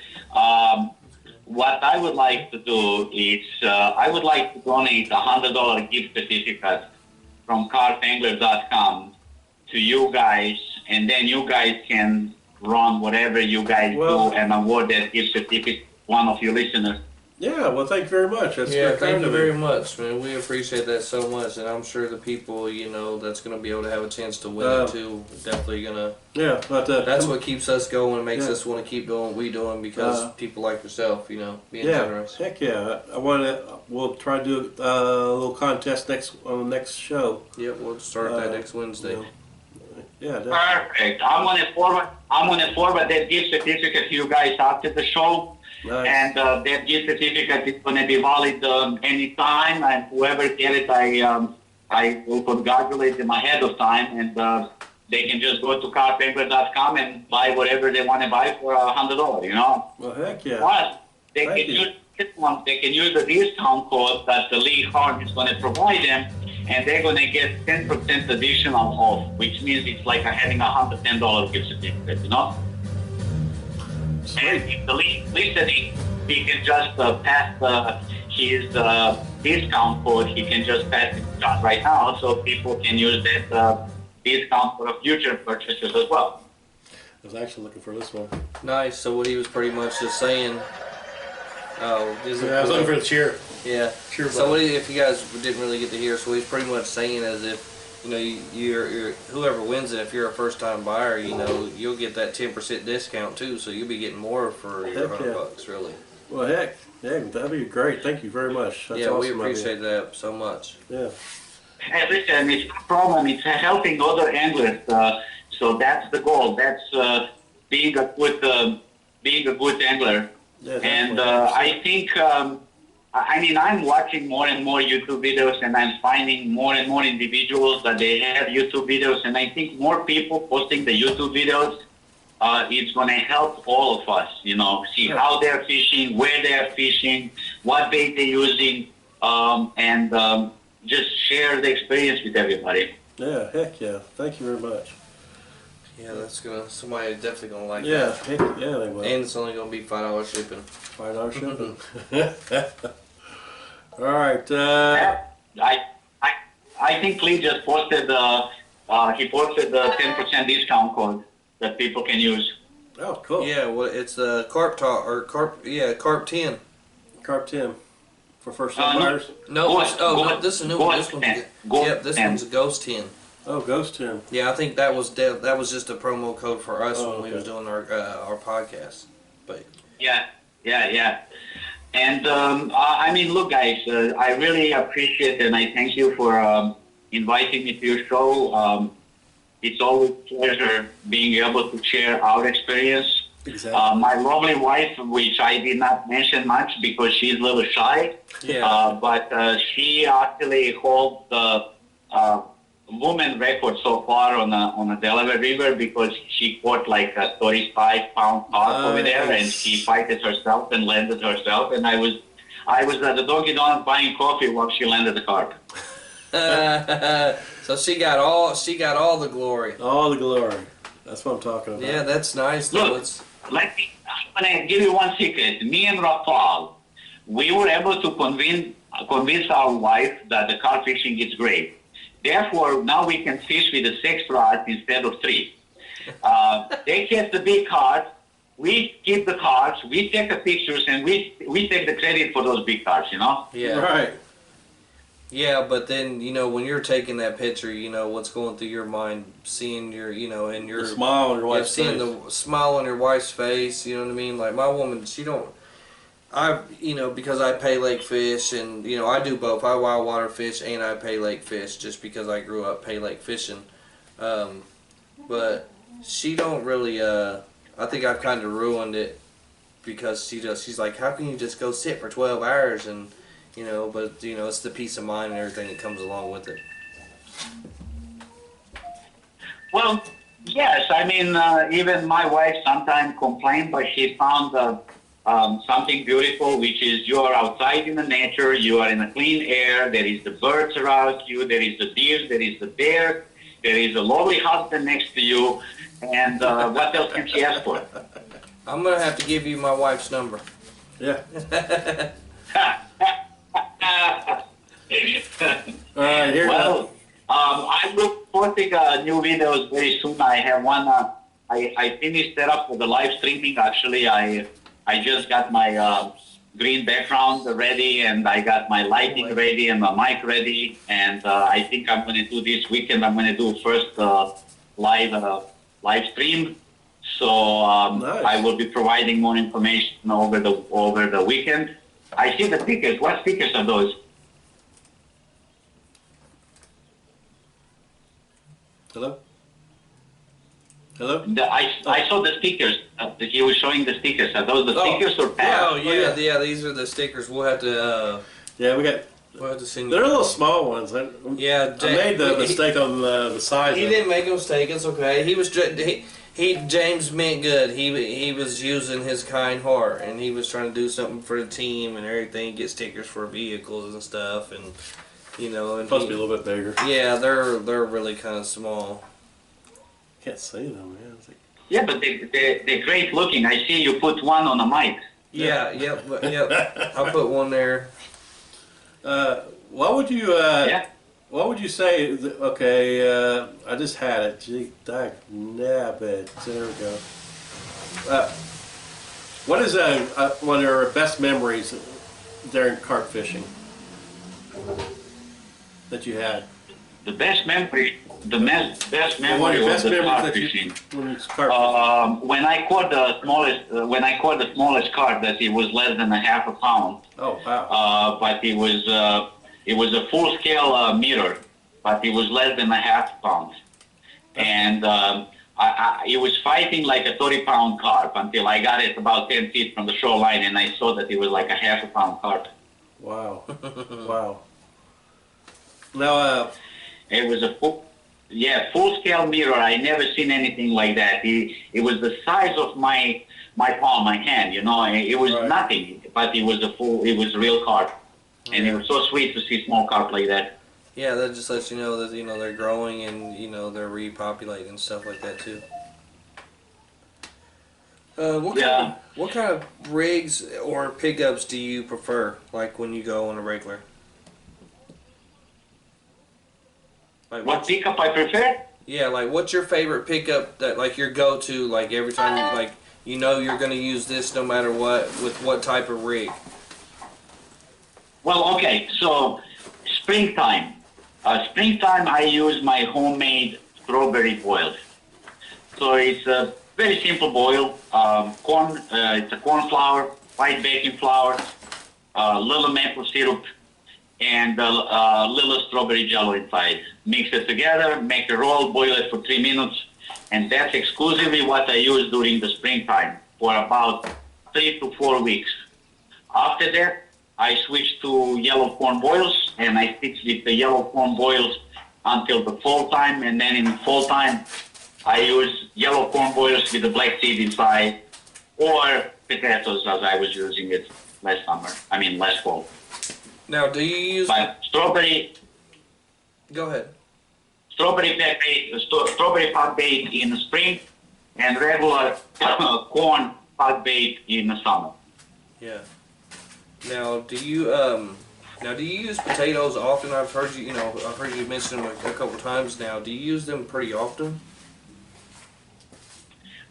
What I would like to do is I would like to donate a $100 gift certificate from carpangler.com to you guys, and then you guys can run whatever you guys do and award that gift certificate to one of your listeners. Yeah, well, thank you very much. That's Yeah, very thank kind you of very much, man. We appreciate that so much, and I'm sure the people, you know, that's going to be able to have a chance to win it too, definitely going to. Yeah, but That's what keeps us going, makes Yeah. us want to keep doing what we doing because people like yourself, you know, being yeah, generous. heck yeah. I want to. We'll try to do a little contest on the next show. Yep, we'll start that next Wednesday. Yeah, definitely. Perfect. I'm gonna forward that gift certificate to you guys after the show. Nice. And that gift certificate is going to be valid anytime, and whoever gets it, I will congratulate them ahead of time, and they can just go to carpangler.com and buy whatever they want to buy for $100, you know. Well, heck yeah. Plus, they Thank can you. use this one. They can use the discount code that the Lee Harm is going to provide them, and they're going to get 10% additional off, which means it's like having a $110 gift certificate, you know. And if the listening, he can just pass his discount code. He can just pass it on right now, so people can use that discount for future purchases as well. I was actually looking for this one. Nice. So what he was pretty much just saying. Oh, is it? Yeah, I was looking for the cheer. Yeah. Cheer So what if you guys didn't really get to hear, so he's pretty much saying as if, you know, you're whoever wins it, if you're a first time buyer, you know, you'll get that 10% discount too, so you'll be getting more for your Heck $100 really. Well, heck, yeah, that'd be great. Thank you very much. That's Yeah, awesome we of you. appreciate that so much. Yeah. Hey, listen, it's no problem. It's helping other anglers. So that's the goal. That's being a good angler. Yeah, And definitely. I think, I mean, I'm watching more and more YouTube videos, and I'm finding more and more individuals that they have YouTube videos, and I think more people posting the YouTube videos is going to help all of us, you know, see how they're fishing, where they're fishing, what bait they're using, and just share the experience with everybody. Yeah, heck yeah. Thank you very much. Yeah, somebody definitely gonna like Yeah, that. heck, yeah, they will. And it's only gonna be $5 shipping. $5 shipping. All right. I think Lee just posted he posted the 10% discount code that people can use. Oh, cool. Yeah, well, it's the Carp Talk or Carp 10. Carp 10 for first time No. buyers. No, this is a new one. This Ghost one's 10. yep, this one's a Ghost 10. Oh, Ghost 10. Yeah, I think that was just a promo code for us when we okay. was doing our podcast. But Yeah. And I mean, look, guys, I really appreciate it, and I thank you for inviting me to your show. It's always a pleasure being able to share our experience. Exactly. My lovely wife, which I did not mention much because she's a little shy, but she actually holds the woman record so far on the Delaware River because she caught like a 35-pound carp over there, and she fighted herself and landed herself. And I was at the Doggy Donuts buying coffee while she landed the carp. so she got all the glory. All the glory. That's what I'm talking about. Yeah, that's nice. Look, I'm gonna give you one secret. Me and Rafal, we were able to convince our wife that the carp fishing is great. Therefore, now we can fish with a 6 rod instead of 3. They catch the big carp. We keep the carps. We take the pictures, and we take the credit for those big carps. You know. Yeah. Right. Yeah, but then when you're taking that picture, what's going through your mind, seeing your, and your The smile on your wife's seeing face. the smile on your wife's face. You know what I mean? Like my woman, she don't. I because I pay lake fish and I do both. I wild water fish and I pay lake fish just because I grew up pay lake fishing. But she don't really. I think I've kind of ruined it because she's like, how can you just go sit for 12 hours and but it's the peace of mind and everything that comes along with it. Well, yes. I mean, even my wife sometimes complains, but she found something beautiful, which is you are outside in the nature, you are in a clean air, there is the birds around you, there is the deer, there is the bear, there is a lovely husband next to you, and what else can she ask for? I'm gonna have to give you my wife's number. Yeah. All right, here. Well, I will posting new videos very soon. I have one. I finished that up for the live streaming. Actually, I just got my green background ready, and I got my lighting ready and my mic ready. And I think I'm going to do this weekend. I'm going to do first live stream. So Nice. I will be providing more information over the weekend. I see the stickers. What stickers are those? Hello? Hello? I saw the stickers. He was showing the stickers. Are those the stickers or pads? Oh yeah. These are the stickers. We'll have to. Yeah, we got. We'll have to send you. They're little small ones. I made the mistake on the size. He didn't make a mistake. It's okay. James meant good. He was using his kind heart, and he was trying to do something for the team and everything. Get stickers for vehicles and stuff, and and Supposed to be a little bit bigger. yeah, they're really kind of small. Can't see them, man. It's like, Yeah, but they're great looking. I see you put one on a mic. Yeah, yep. I'll put one there. what would you? Yeah. What would you say? Okay, I just had it. Gee, dag nabbit. There we go. What is one of your best memories during carp fishing that you had? The best memory. Best One of memory your was best the memories carp that fishing. when you carp fishing. When I caught the smallest carp, that it was less than a half a pound. Oh wow. But it was a full scale mirror, but it was less than a half pound, and it was fighting like a 30-pound carp until I got it about 10 feet from the shoreline, and I saw that it was like a half a pound carp. Wow. Wow. Now, It was a full scale mirror. I never seen anything like that. It was the size of my palm, my hand. It was Right. nothing, but it was a real carp, and it was so sweet to see small carp like that. Yeah, that just lets you know that they're growing and they're repopulating and stuff like that too. What kind of rigs or pickups do you prefer? Like when you go on a regular? Like What pickup I prefer? Yeah, like what's your favorite pickup that like your go-to? Like every time you're gonna use this no matter what with what type of rig? Well, okay. So springtime. Springtime, I use my homemade strawberry boil. So it's a very simple boil. Corn. It's a corn flour, white baking flour, little maple syrup, and little strawberry jello inside. Mix it together, make a roll, boil it for 3 minutes, and that's exclusively what I use during the springtime for about 3 to 4 weeks. After that, I switch to yellow corn boils, and I stick with the yellow corn boils until the fall time, and then in the fall time, I use yellow corn boils with the black seed inside, or potatoes as I was using it last fall. Now, do you use? But strawberry Go ahead. strawberry pot bait in the spring, and regular corn pot bait in the summer. Yeah. Now, do you use potatoes often? I've heard you mention them a couple times now. Do you use them pretty often?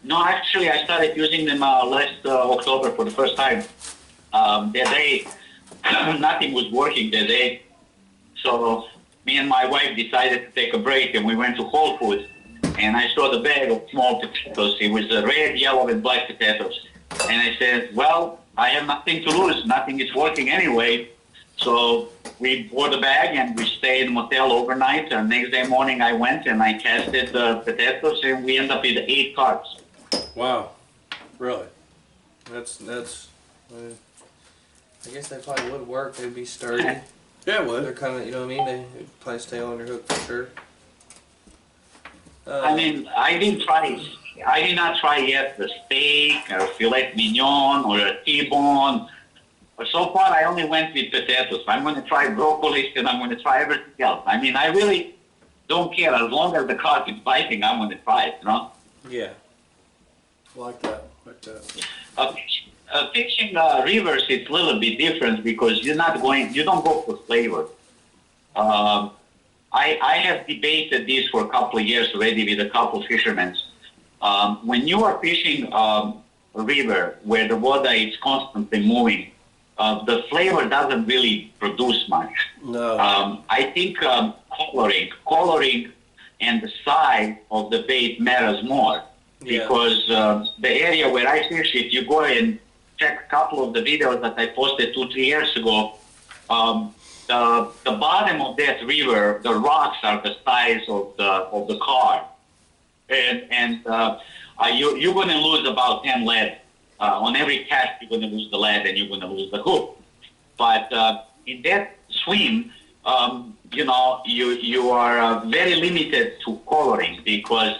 No, actually, I started using them last October for the first time. That day, nothing was working that day, So me and my wife decided to take a break, and we went to Whole Foods, and I saw the bag of small potatoes. It was red, yellow, and black potatoes. And I said, well, I have nothing to lose. Nothing is working anyway. So we bought a bag, and we stayed in a motel overnight. And next day morning, I went and I casted the potatoes, and we ended up with 8 carps. Wow. Really? That's. I guess they probably would work. They'd be sturdy. Yeah, it They're would. kind of, you know what I mean? They probably stay on their hook for sure. I mean, I did not try yet the steak or filet mignon or a T-bone. But so far, I only went with potatoes. I'm going to try broccoli, and I'm going to try everything else. I mean, I really don't care. As long as the carp is biting, I'm going to try it, you know? Yeah. Like that. Like that. Fishing rivers, it's a little bit different because you don't go for flavor. I have debated this for a couple of years already with a couple of fishermen. When you are fishing a river where the water is constantly moving, the flavor doesn't really produce much. No. I think coloring and the size of the bait matters more. Yeah. Because the area where I fish it, you go and check a couple of the videos that I posted 2-3 years ago. The bottom of that river, the rocks are the size of the car, and you're going to lose about 10 lead on every cast. You're going to lose the lead, and you're going to lose the hook. But in that swim, you are very limited to coloring because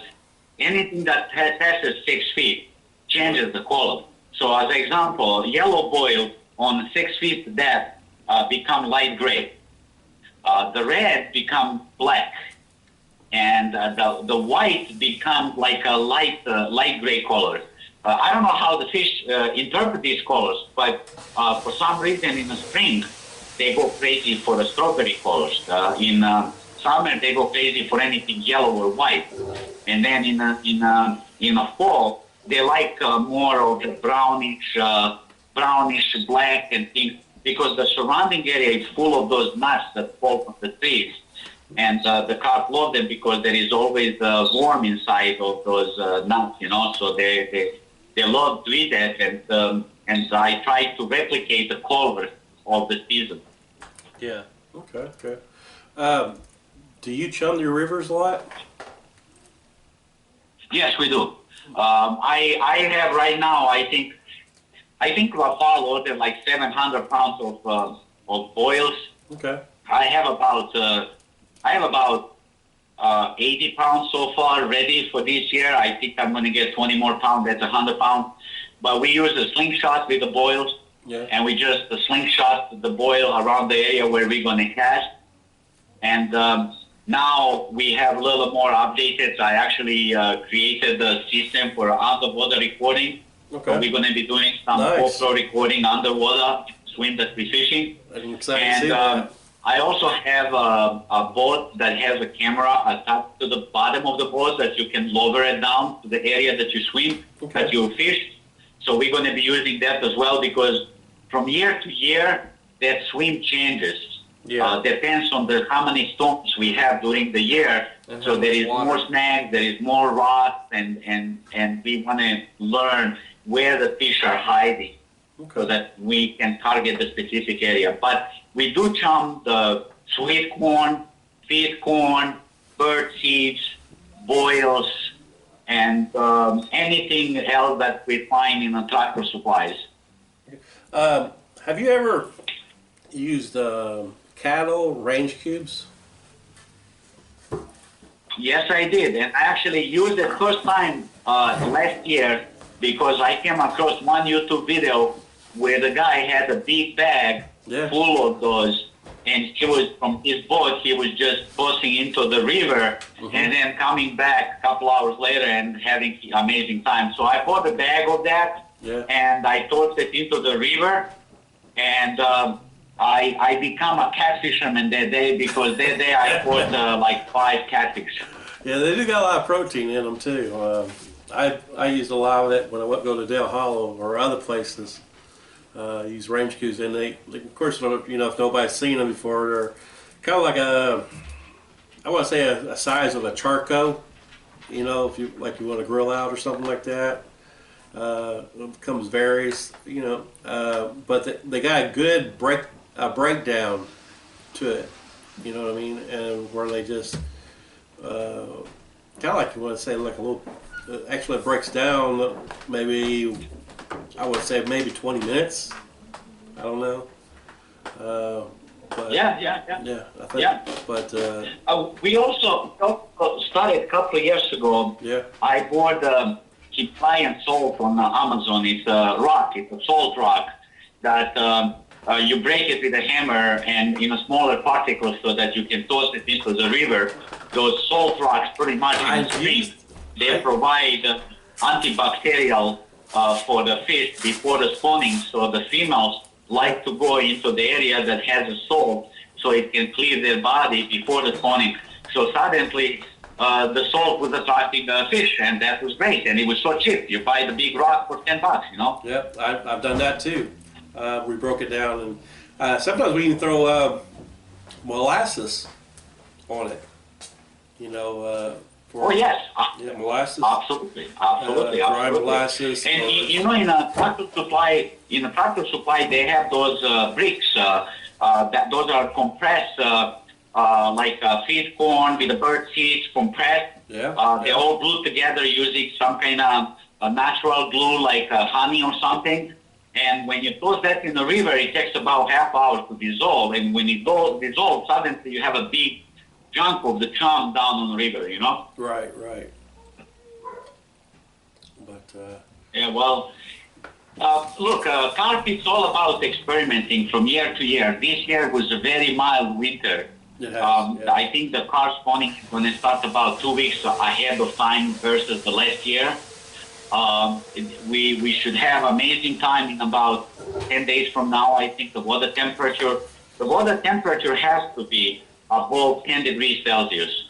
anything that passes 6 feet changes the color. So as an example, yellow boil on 6 feet depth become light gray. The red become black, and the white become like a light gray color. I don't know how the fish interpret these colors, but for some reason in the spring they go crazy for the strawberry colors. In summer they go crazy for anything yellow or white, and then in the fall they like more of the brownish black and things, because the surrounding area is full of those nuts that fall from the trees. And the carp love them because there is always warm inside of those nuts, so they love to eat that, and I try to replicate the color of the season. Yeah. Okay. Do you chum your rivers a lot? Yes, we do. I have right now, I think Rafal ordered like 700 pounds of boils. Okay. I have about 80 pounds so far ready for this year. I think I'm going to get 20 more pounds. That's 100 pounds. But we use a slingshot with the boils, and we just slingshot the boil around the area where we're going to cast. And now we have a little more updated. I actually created a system for underwater recording. Okay. So we're going to be doing some GoPro recording underwater swim that we're fishing. I'm excited to see And that. I also have a boat that has a camera attached to the bottom of the boat that you can lower it down to the area that you swim, that you fish. So we're going to be using that as well, because from year to year, that swim changes. Yeah. Depends on how many storms we have during the year. So there is more snags, there is more rocks, and we want to learn where the fish are hiding, so that we can target the specific area. But we do chum the sweet corn, feed corn, bird seeds, boils, and anything else that we find in the tractor supplies. Have you ever used cattle range cubes? Yes, I did, and I actually used it first time last year, because I came across one YouTube video where the guy had a big bag full of those, and he was from his boat. He was just tossing into the river, and then coming back a couple hours later and having amazing time. So I bought a bag of that, and I tossed it into the river, and I become a catfisherman that day, because that day I caught like 5 catfish. Yeah, they do got a lot of protein in them too. I used a lot of it when I went go to Dale Hollow or other places. Use range cubes, and they of course, if nobody's seen them before, they're kind of like I want to say a size of a charcoal. You know, if you want to grill out or something like that. It comes varies, you know, but they got a good breakdown to it. You know what I mean? And where they just kind of like you want to say like a little. Actually, it breaks down maybe I would say maybe 20 minutes. I don't know. But Yeah. I think. Yeah. But We also started a couple of years ago. yeah. I bought Himalayan salt on Amazon. It's a rock. It's a salt rock that you break it with a hammer and in a smaller particles so that you can toss it into the river. Those salt rocks pretty much in the stream, they provide antibacterial for the fish before the spawning. So the females like to go into the area that has a salt so it can clear their body before the spawning. So suddenly the salt was attracting the fish, and that was great. And it was so cheap. You buy the big rock for $10, you know? Yep, I've done that too. We broke it down, and sometimes we even throw molasses on it. You know, Oh yes, molasses. absolutely. Dry molasses. And you know, in a tractor supply, they have those bricks. Those are compressed, like feed corn with the bird seeds compressed. Yeah. They're all glued together using some kind of natural glue, like honey or something. And when you toss that in the river, it takes about half hour to dissolve. And when it dissolves, suddenly you have a big chunk of the chum down on the river, you know? Right. But Yeah, well, look, carp is all about experimenting from year to year. This year was a very mild winter. it has. Yeah. I think the carp spawning is going to start about 2 weeks ahead of time versus the last year. We should have amazing time in about 10 days from now. I think the water temperature has to be above 10 degrees Celsius,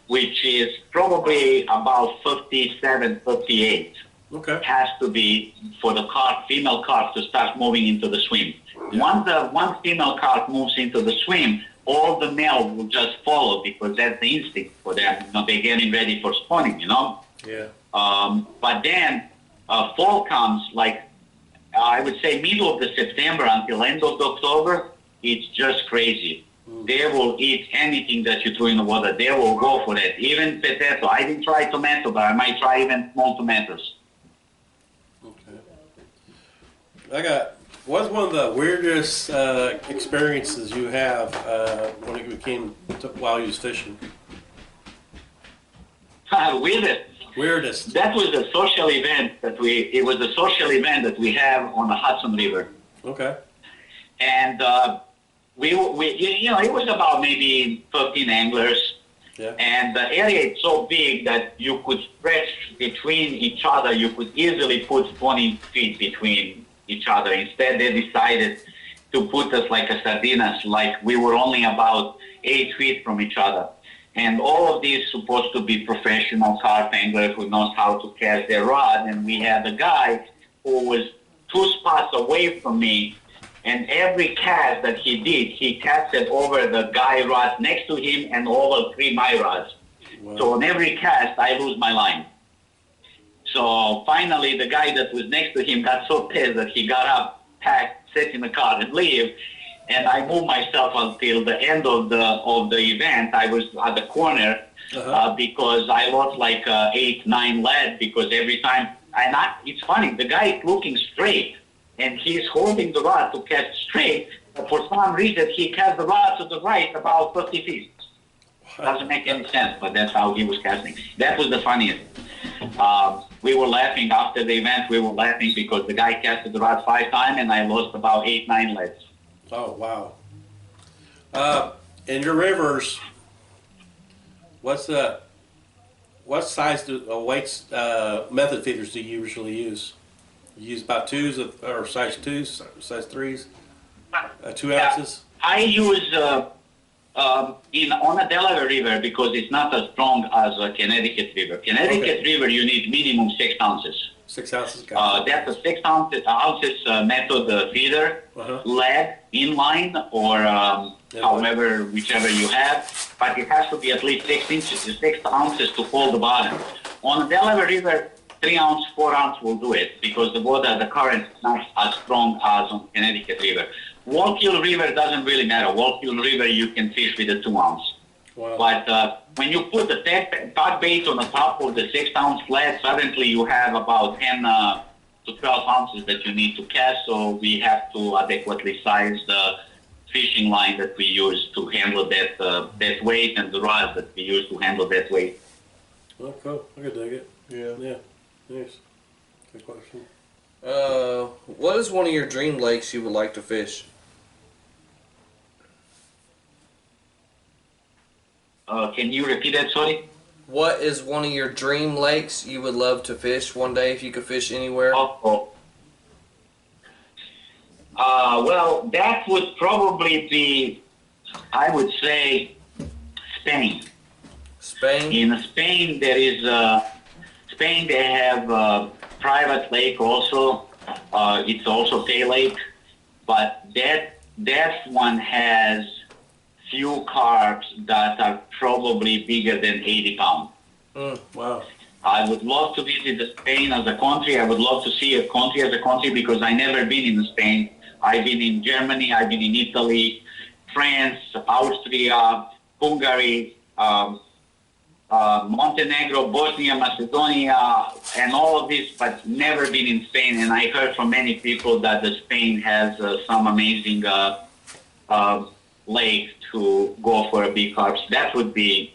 which is probably about 57, 58. Okay. Has to be for the carp, female carp, to start moving into the swim. Yeah. Once female carp moves into the swim, all the male will just follow because that's the instinct for them. You know, they're getting ready for spawning, you know? Yeah. But then fall comes, like I would say middle of the September until end of October, it's just crazy. They will eat anything that you throw in the water. They will go for it. Even potato. I didn't try tomato, but I might try even small tomatoes. Okay. What's one of the weirdest experiences you have when it became while you was fishing? Weirdest. That was a social event that it was a social event that we have on the Hudson River. Okay. And we you know, it was about maybe 13 anglers. Yeah. And the area is so big that you could stretch between each other. You could easily put 20 feet between each other. Instead, they decided to put us like a sardinas, like we were only about 8 feet from each other. And all of these supposed to be professional carp anglers who knows how to cast their rod. And we had a guy who was 2 spots away from me. And every cast that he did, he casted over the guy rod next to him and over 3 my rods. Wow. So on every cast, I lose my line. So finally, the guy that was next to him got so pissed that he got up, packed, sat in the car, and leave. And I moved myself until the end of the event. I was at the corner because I lost like 8, 9 lead because every time. It's funny. The guy is looking straight, and he's holding the rod to cast straight. But for some reason, he cast the rod to the right about 50 feet. Doesn't make any sense, but that's how he was casting. That was the funniest. We were laughing after the event. We were laughing because the guy casted the rod 5 times, and I lost about 8, 9 leads. Oh, wow. In your rivers, what size weights method feeders do you usually use? You use about 2s or size 2s, size 3s, 2 ounces? I use on the Delaware River because it's not as strong as a Connecticut River. Connecticut River, you need minimum 6 ounces. 6 ounces. Got That's a 6 ounces method feeder, Uh-huh. lead, inline, or however, whichever you have. But it has to be at least 6 ounces to hold the bottom. On the Delaware River, 3 ounce, 4 ounce will do it because the current is not as strong as on Connecticut River. Wallkill River doesn't really matter. Wallkill River, you can fish with a 2 ounce. Wow. But when you put the tug bait on the top of the 6 ounce lead, suddenly you have about 10 to 12 ounces that you need to cast. So we have to adequately size the fishing line that we use to handle that weight and the rod that we use to handle that weight. Oh, cool. I could dig it. Yeah. Nice. Good question. What is one of your dream lakes you would like to fish? Can you repeat that, sorry? What is one of your dream lakes you would love to fish one day if you could fish anywhere? Well, that would probably be, I would say, Spain. Spain? In Spain, there is Spain. They have a private lake also. It's also pay lake, but that one has few carps that are probably bigger than 80 pounds. Wow. I would love to visit Spain as a country. I would love to see a country as a country because I never been in Spain. I've been in Germany. I've been in Italy, France, Austria, Hungary, Montenegro, Bosnia, Macedonia, and all of this, but never been in Spain. And I heard from many people that Spain has some amazing lake to go for a big carps. That would be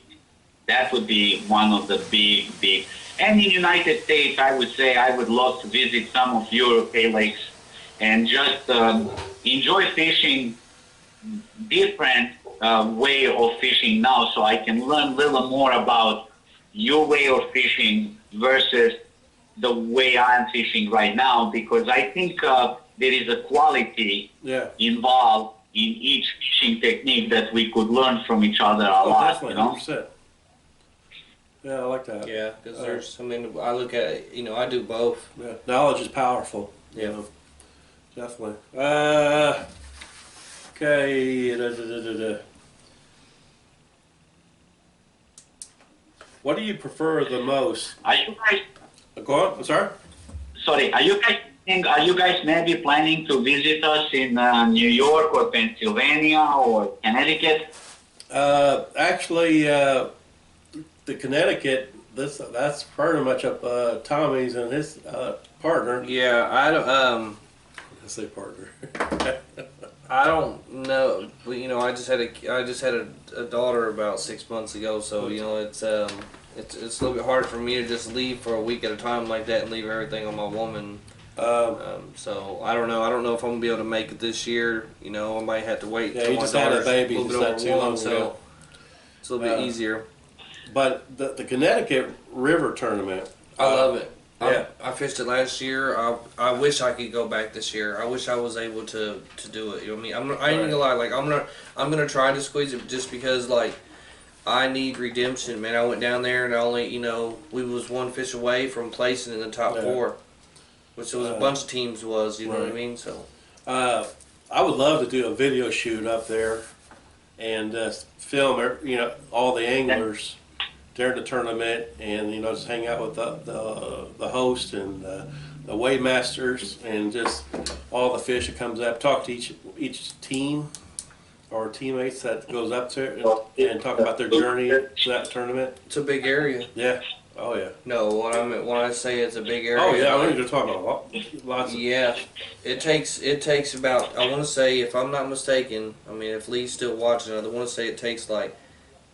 one of the big. And in the United States, I would say I would love to visit some of your pay lakes and just enjoy fishing different way of fishing now, so I can learn a little more about your way of fishing versus the way I'm fishing right now, because I think there is a quality involved in each fishing technique that we could learn from each other a lot. Definitely, you know? 100%. Yeah, I like that. Yeah, because I look at it, I do both. Yeah, knowledge is powerful. Yeah. Definitely. Okay. What do you prefer the most? Are you guys? Go on. I'm sorry. Sorry. Are you guys maybe planning to visit us in New York or Pennsylvania or Connecticut? Actually, the Connecticut. That's pretty much up Tommy's and his partner. Yeah, I say partner. I don't know, but I just had a daughter about 6 months ago, so it's a little bit hard for me to just leave for a week at a time like that and leave everything on my woman. So I don't know if I'm gonna be able to make it this year. I might have to wait. Yeah, you just had a baby. A little bit over one, so it's a little bit easier. But the Connecticut River tournament. I love it. Yeah. I fished it last year. I wish I could go back this year. I wish I was able to do it. I ain't gonna lie. Like I'm gonna try to squeeze it just because I need redemption, man. I went down there and I only we was one fish away from placing in the top 4, which was a bunch of teams was. You know what I mean? So I would love to do a video shoot up there and film all the anglers during the tournament, and just hang out with the host and the weighmasters and just all the fish that comes up. Talk to each team or teammates that goes up to it and talk about their journey to that tournament. it's a big area. Yeah. Oh yeah. No, when I say it's a big area. Oh yeah. I mean, you're talking about lots. Yeah, it takes about, I want to say, if I'm not mistaken, if Lee's still watching, I want to say it takes like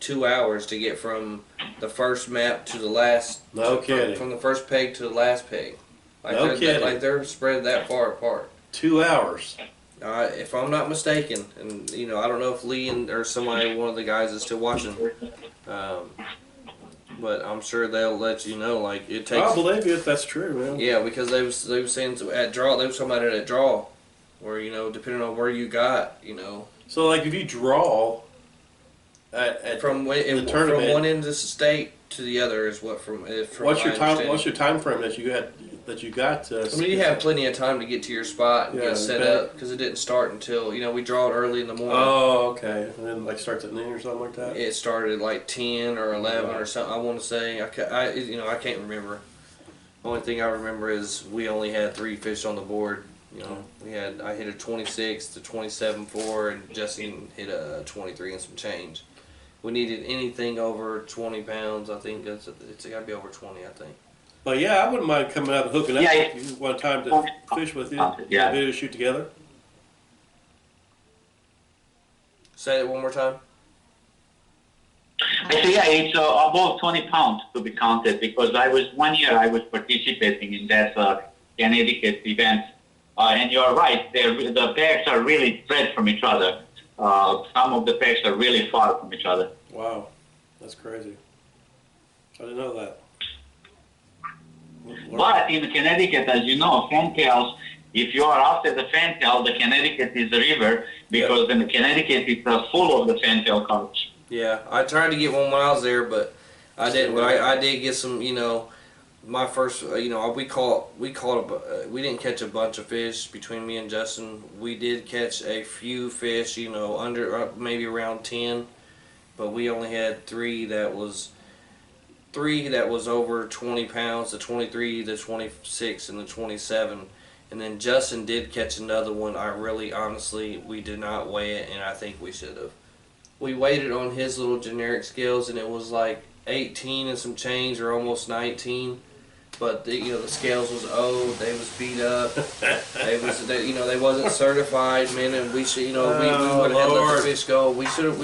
2 hours to get from the first map to the last. No kidding. From the first peg to the last peg. No kidding. They're spread that far apart. 2 hours. If I'm not mistaken, and I don't know if Lee or somebody, one of the guys is still watching, but I'm sure they'll let you know. Like it takes. I believe you if that's true, man. Yeah, because they was saying at draw, they was talking about it at draw, where depending on where you got, So like if you draw at from the tournament, from one end of the state to the other is what from what's your time? What's your time frame that you had that you got. I mean, you have plenty of time to get to your spot and Yeah, get set okay. up because it didn't start until we draw it early in the morning. Oh, okay. And then like starts at noon or something like that. It started at like 10 or 11 Right. or something. I want to say I can't remember. Only thing I remember is we only had 3 fish on the board. I hit a 26, the 27.4, and Justin hit a 23 and some change. We needed anything over 20 pounds. I think it's got to be over 20. I think. But yeah, I wouldn't mind coming out and hooking up. Yeah, You want time to fish with you? Yeah. Video shoot together. Say it one more time. I say, yeah, it's above 20 pounds to be counted because 1 year I was participating in that Connecticut event. And you're right, the packs are really spread from each other. Some of the packs are really far from each other. Wow, that's crazy. I didn't know that. But in Connecticut, as you know, fantails, if you are after the fantail, the Connecticut is the river because in the Connecticut it's full of the fantail carps. Yeah, I tried to get one when I was there, but I didn't. But I did get some. My first. We didn't catch a bunch of fish between me and Justin. We did catch a few fish. Under maybe around 10, but we only had three that was over 20 pounds. The 23, the 26, and the 27. And then Justin did catch another one. Honestly, we did not weigh it, and I think we should have. We weighed it on his little generic scales, and it was like 18 and some change, or almost 19. But the scales was old. They was beat up. They wasn't certified, man. And we should, we would have let the fish go. We should have.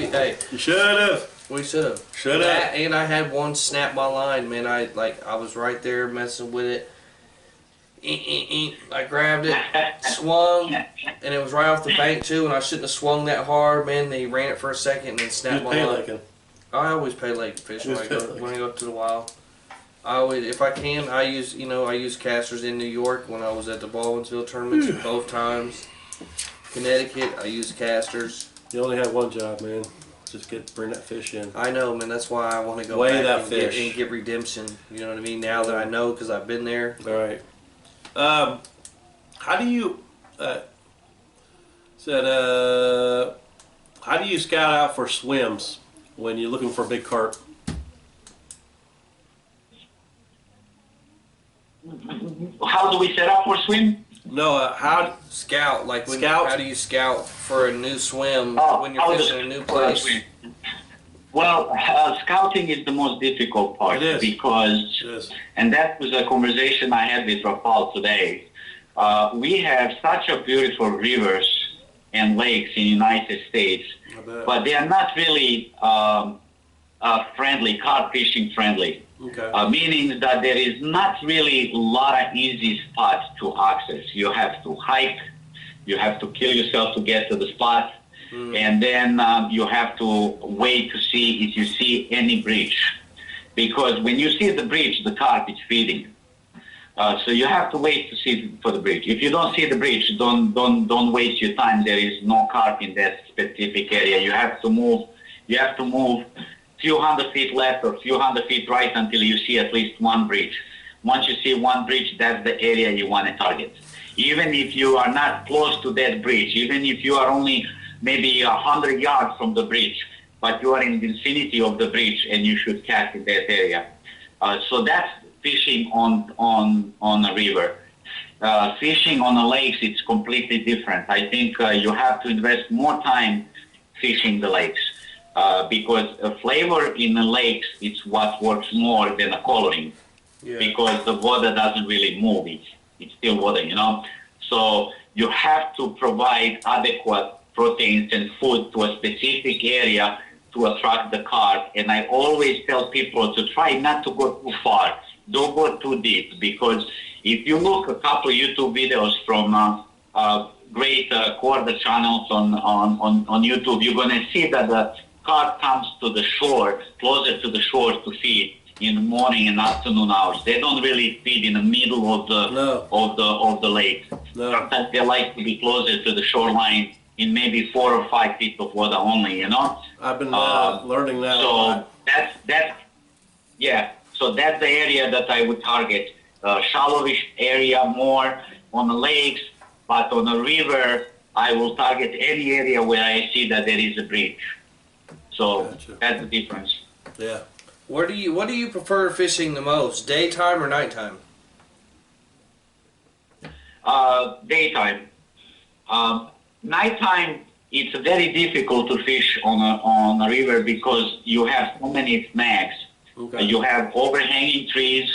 You should have. We should have. Should have. And I had one snap my line, man. I was right there messing with it. I grabbed it, swung, and it was right off the bank too. And I shouldn't have swung that hard, man. They ran it for a second and then snapped my line. I always pay lake fish when I go to the wild. If I can, I use casters in New York when I was at the Baldwinsville tournaments both times. Connecticut, I use casters. You only have one job, man. Just bring that fish in. I know, man. That's why I want to go Weigh back that and fish. get redemption. You know what I mean? Now that I know, because I've been there. All right. How do you how do you scout out for swims when you're looking for big carp? How do we set up for swim? No, how Scout, Scout? how do you scout for a new swim when you're how fishing a new place? Well, scouting is the most difficult part It is. because, Yes. and that was a conversation I had with Rafal today. We have such a beautiful rivers and lakes in the United States, I bet. but they are not really friendly, carp fishing friendly. Okay. Meaning that there is not really a lot of easy spots to access. You have to hike, you have to kill yourself to get to the spot, and then you have to wait to see if you see any breach. Because when you see the breach, the carp is feeding. So you have to wait to see for the breach. If you don't see the breach, don't waste your time. There is no carp in that specific area. You have to move. You have to move few hundred feet left or few hundred feet right until you see at least one breach. Once you see one breach, that's the area you want to target. Even if you are not close to that breach, even if you are only maybe 100 yards from the breach, but you are in the vicinity of the breach and you should cast in that area. So that's fishing on a river. Fishing on the lakes, it's completely different. I think you have to invest more time fishing the lakes. Because a flavor in the lakes is what works more than a coloring. Yeah. Because the water doesn't really move. It's still water, So you have to provide adequate proteins and food to a specific area to attract the carp. And I always tell people to try not to go too far. Don't go too deep. Because if you look a couple of YouTube videos from great quarter channels on YouTube, you're going to see that the carp comes to the shore, closer to the shore to feed in the morning and afternoon hours. They don't really feed in the middle of the lake. No. Sometimes they like to be closer to the shoreline in maybe 4 or 5 feet of water only. I've been learning that. So that's the area that I would target. shallowish area more on the lakes, but on the river, I will target any area where I see that there is a bridge. So Gotcha. that's the difference. Yeah. What do you prefer fishing the most, daytime or nighttime? Daytime. Nighttime, it's very difficult to fish on a river because you have so many snags. Okay. You have overhanging trees.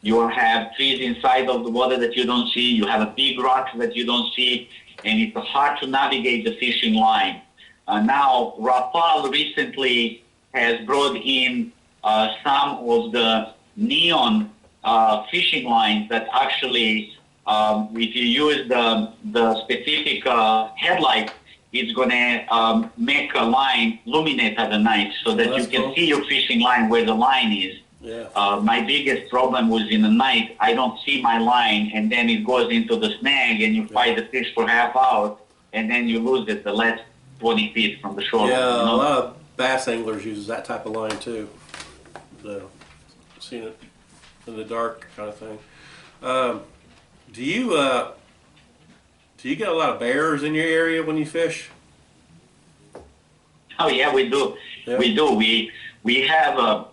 You have trees inside of the water that you don't see. You have a big rock that you don't see, and it's hard to navigate the fishing line. Now, Rapal recently has brought in some of the neon fishing lines that actually, if you use the specific headlight, it's going to make a line illuminate at the night so that you can see your fishing line where the line is. Yeah. My biggest problem was in the night, I don't see my line, and then it goes into the snag, and you fight the fish for half hour, and then you lose it the last 20 feet from the shore. Yeah, you know? a lot of bass anglers use that type of line too. So, seen it in the dark kind of thing. Do you get a lot of bears in your area when you fish? Oh yeah, we do. Yeah. We do. We have a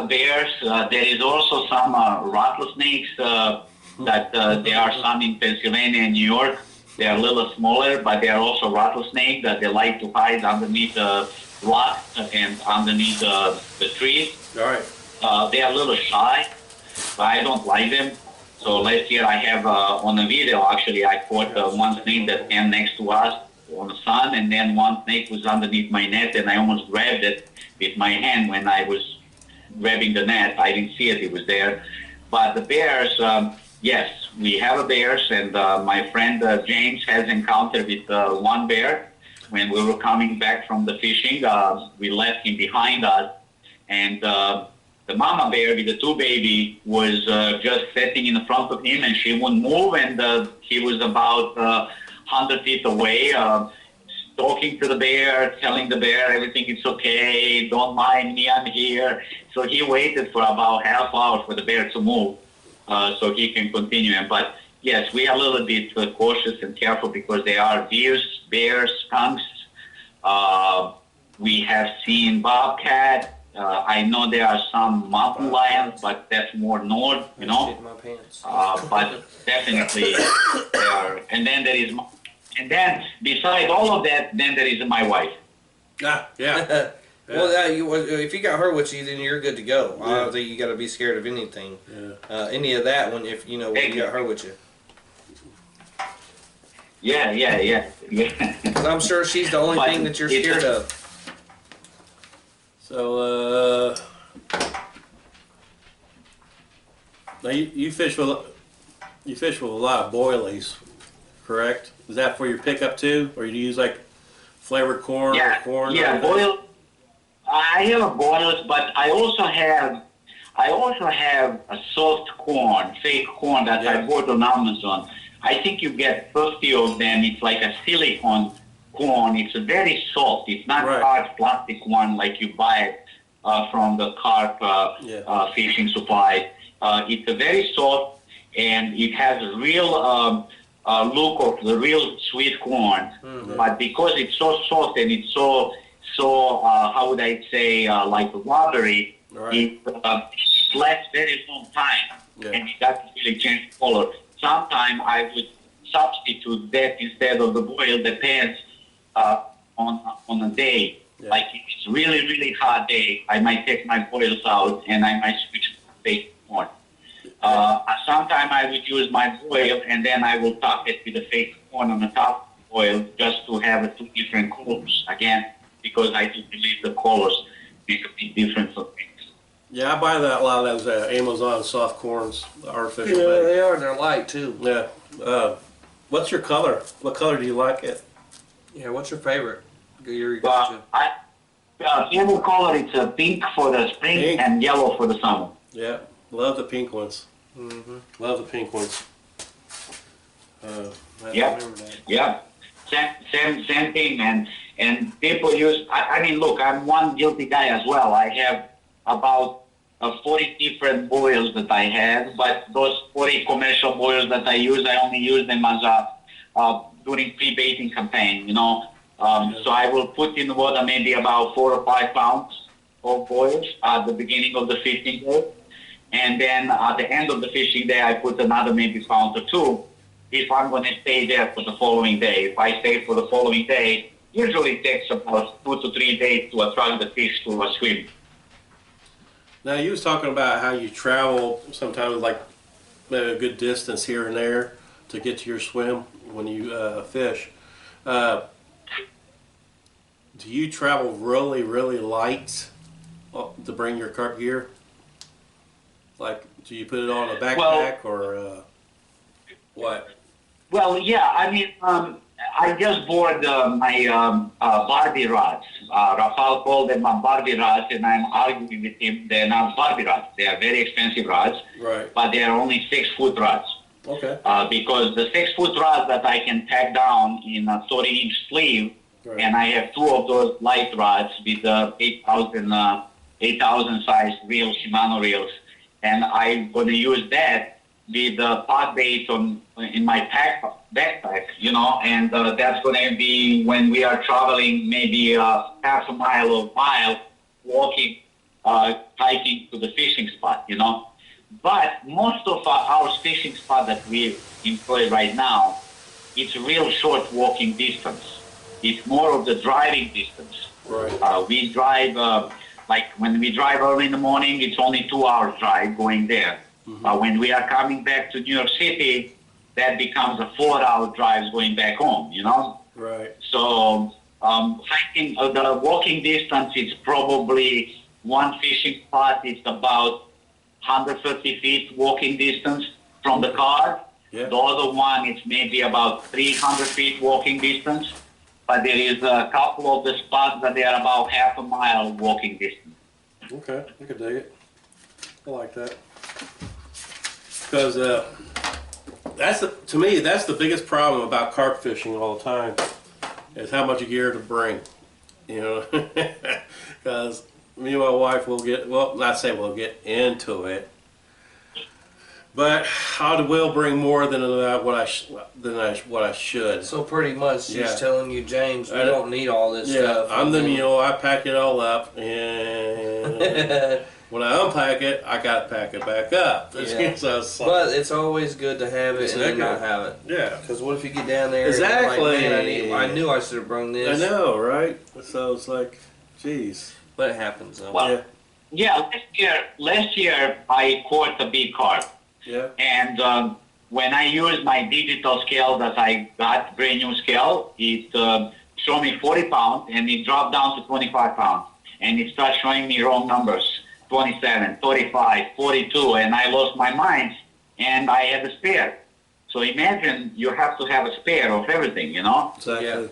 bears. There is also some rattlesnakes. That there are some in Pennsylvania and New York. They are a little smaller, but they are also rattlesnakes that they like to hide underneath the rocks and underneath the trees. All right. They are a little shy, but I don't like them. So last year I have on a video actually I caught one snake that came next to us on the sun, and then one snake was underneath my net, and I almost grabbed it with my hand when I was grabbing the net. I didn't see it; it was there. But the bears, yes, we have a bears, and my friend James has encountered with one bear when we were coming back from the fishing. We left him behind us, and the mama bear with the two baby was just sitting in front of him, and she wouldn't move, and he was about 100 feet away, talking to the bear, telling the bear everything is okay, don't mind me, I'm here. So he waited for about half hour for the bear to move so he can continue. But yes, we are a little bit cautious and careful because there are deers, bears, skunks. We have seen bobcat. I know there are some mountain lions, but that's more north, you know. Shit in my pants. But definitely there are. And then beside all of that, then there is my wife. Ah, yeah. Well, if you got her with you, then you're good to go. I don't think you got to be scared of anything, any of that. When you got her with you. Yeah. 'Cause I'm sure she's the only But thing that you're it's scared of. So, now you fish with a lot of boilies, correct? Is that for your pickup too, or you use like flavored corn or corn? Yeah, boil. I have boils, but I also have a soft corn, fake corn that I bought on Amazon. I think you get 50 of them. It's like a silicone corn. It's very soft. It's not hard plastic one like you buy it from the Carp fishing supply. It's a very soft, and it has a real look of the real sweet corn. Mm-hmm. But because it's so soft and it's so how would I say like rubbery, it lasts very long time, and it doesn't really change color. Sometimes I would substitute that instead of the boil, depends on a day. Yeah. Like if it's really, really hot day, I might take my boils out and I might switch to fake corn. Sometimes I would use my boil and then I will top it with the fake corn on the top of the boil just to have two different colors again, because I do believe the colors make a big difference of things. Yeah, I buy a lot of those Amazon soft corns, the artificial. Yeah, they are. They're light too. Yeah. What's your color? What color do you like it? Yeah. What's your favorite? Favorite color is pink for the spring and yellow for the summer. Yeah, love the pink ones. Mm-hmm. Love the pink ones. Yeah. Same thing, and people use. I mean, look, I'm one guilty guy as well. I have about 40 different boils that I had, but those 40 commercial boils that I use, I only use them as during pre-baiting campaign, you know. So I will put in water maybe about 4 or 5 pounds of boils at the beginning of the fishing day. And then at the end of the fishing day, I put another maybe pound or 2 if I'm going to stay there for the following day. If I stay for the following day, usually it takes about 2 to 3 days to attract the fish to a swim. Now, you was talking about how you travel sometimes like maybe a good distance here and there to get to your swim when you fish. Do you travel really, really light to bring your carp gear? Like, do you put it on a backpack or what? Well, yeah, I mean, I just bought my Barbie rods. Rafael called them Barbie rods, and I'm arguing with him. They're not Barbie rods. They are very expensive rods, Right. but they are only 6-foot rods. Okay. Because the 6-foot rods that I can pack down in a 30-inch sleeve, Right. and I have 2 of those light rods with 8,000 size reels, Shimano reels, and I'm going to use that with the pot bait in my backpack, you know, and that's going to be when we are traveling maybe half a mile or mile, walking, hiking to the fishing spot, you know. But most of our fishing spot that we employ right now, it's a real short walking distance. It's more of the driving distance. Right. We drive, like when we drive early in the morning, it's only 2 hours drive going there. Mm-hmm. When we are coming back to New York City, that becomes a 4-hour drive going back home, you know? Right. So hiking, the walking distance is probably one fishing spot. It's about 130 feet walking distance from the car. Yeah. The other one is maybe about 300 feet walking distance. But there is a couple of the spots that they are about half a mile walking distance. Okay, I could dig it. I like that. Because to me, that's the biggest problem about carp fishing all the time, is how much gear to bring. You know, because me and my wife will get, well, not say we'll get into it, but I will bring more than what I should. So pretty much she's Yeah. telling you, James, we I- don't need all this Yeah, stuff. I'm the mule. I pack it all up, and when I unpack it, I gotta pack it back up. Yeah. So it's like- But it's always good to have it and then not have it. yeah, Because what if you get down there Exactly. and you're like, man, I knew I should have brung I this. know, right? So it's like, geez. But it happens though. Well, Yeah, last year I caught a big carp. yeah, And when I used my digital scale that I got, brand new scale, it showed me 40 pounds and it dropped down to 25 pounds. And it started showing me wrong numbers, 27, 35, 42, and I lost my mind and I had a spare. So imagine you have to have a spare of everything, you know? exactly.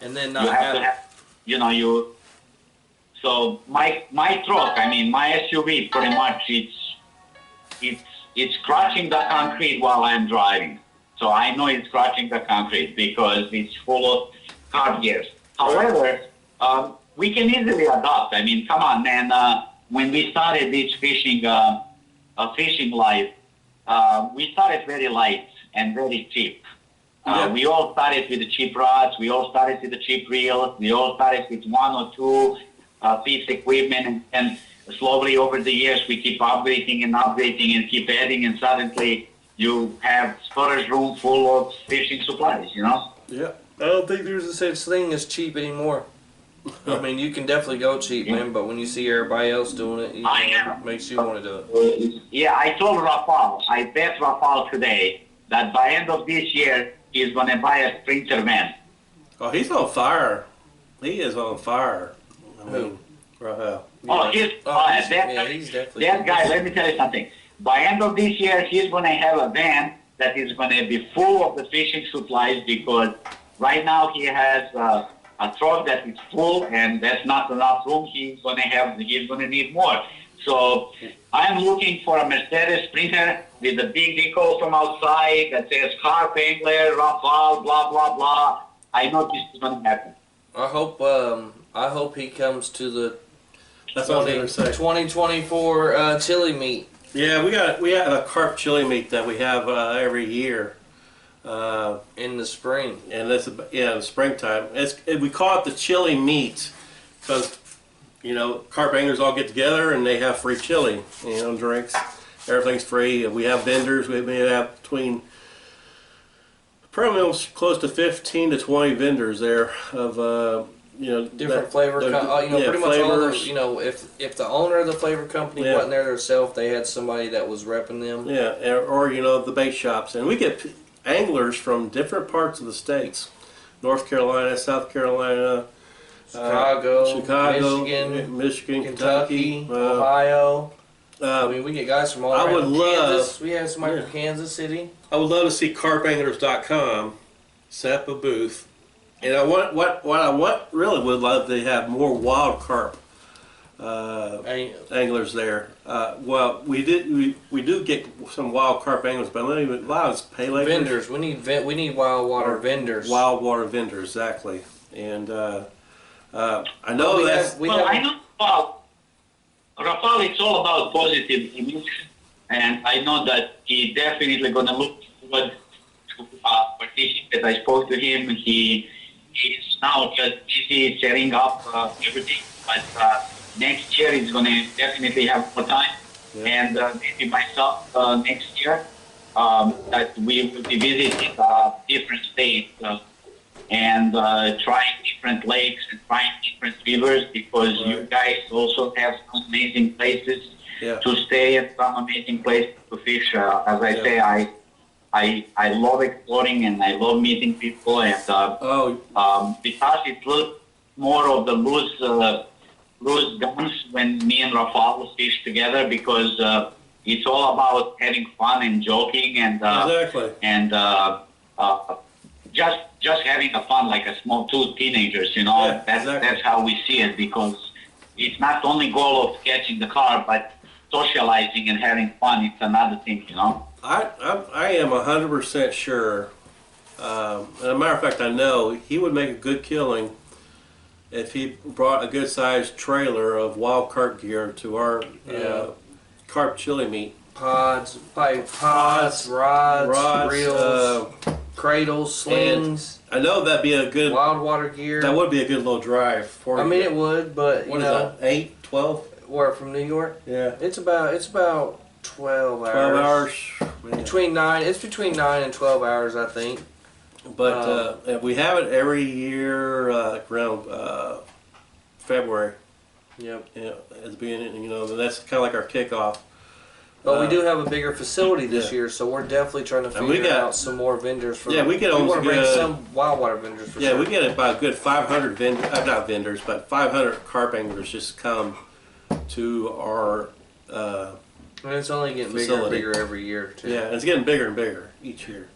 And then You not have have to it. have, you know, so my truck, I mean, my SUV pretty much it's scratching the concrete while I'm driving. So I know it's scratching the concrete because it's full of carb gears. However, we can easily adapt. I mean, come on, man. When we started this fishing life, we started very light and very cheap. Yeah. We all started with the cheap rods. We all started with the cheap reels. We all started with 1 or 2 piece equipment, and slowly over the years we keep upgrading and keep adding, and suddenly you have storage room full of fishing supplies, you know? Yeah, I don't think there's a such thing as cheap anymore. I mean, you can definitely go cheap, man, but when you see everybody else doing it, it makes you want to do it. Yeah, I told Rafael, I bet Rafael today that by end of this year he's going to buy a Sprinter van. oh, he's on fire. He is on fire. I Who? mean, Rahel. Oh, he's that he's definitely. that guy. Let me tell you something. By end of this year, he's going to have a van that is going to be full of the fishing supplies, because right now he has a truck that is full and that's not enough room. He's going to need more. So I'm looking for a Mercedes Sprinter with a big decal from outside that says Carp, Angler, Rafale, blah blah blah. I know this is going to happen. I hope he comes to the That's all I was going to say. 2024 chili meat. Yeah, we have a carp chili meat that we have every year. In the spring. And that's in the springtime. We call it the chili meat because carp anglers all get together and they have free chili, drinks. Everything's free. We have vendors. We may have between probably close to 15 to 20 vendors there of Different flavor, pretty much flavors. all the, if the owner of the flavor company wasn't there themselves, they had somebody that was repping them. Yeah, or the bait shops, and we get anglers from different parts of the states: North Carolina, South Carolina, Chicago, Michigan, Kentucky, Kentucky, Ohio. We get guys from all around. Kansas. We have somebody from Kansas City. I would love to see carpanglers.com set up a booth. And what I really would love to have more wild carp anglers there. Well, we do get some wild carp anglers, but a lot of it's pay lakers. Vendors. We need wild water vendors. Wild water vendors, exactly. And I know I know Rafael, it's all about positive image, and I know that he definitely going to look forward to participate. I spoke to him. He's now just busy setting up everything, but next year he's going to definitely have more time, and maybe myself next year that we will be visiting different states and trying different lakes and trying different rivers, because you guys also have some amazing places to stay and some amazing places to fish. As I say, I love exploring and I love meeting people, and because it's a little more of the loose guns when me and Rafael fish together, because it's all about having fun and joking and just having a fun like a small two teenagers, that's how we see it, because it's not only goal of catching the carp, but socializing and having fun. It's another thing, I am 100% sure. As a matter of fact, I know he would make a good killing if he brought a good sized trailer of wild carp gear to our carp chili meat. Pods, rods, reels, cradles, slings. I know that'd be a good wild water gear. That would be a good little drive for you. I mean, it would, but what is that? 8, 12? Where from New York? Yeah. It's about 12 hours. 12 hours. It's between 9 and 12 hours, I think. But we have it every year around February. Yep. At the beginning, that's kind of like our kickoff. But we do have a bigger facility this year, so we're definitely trying to figure out some more vendors. We want to bring some wild water vendors for sure. We get about a good 500 not vendors, but 500 carp anglers just come to our and it's only getting bigger and bigger every year, too. Yeah, it's getting bigger and bigger each year.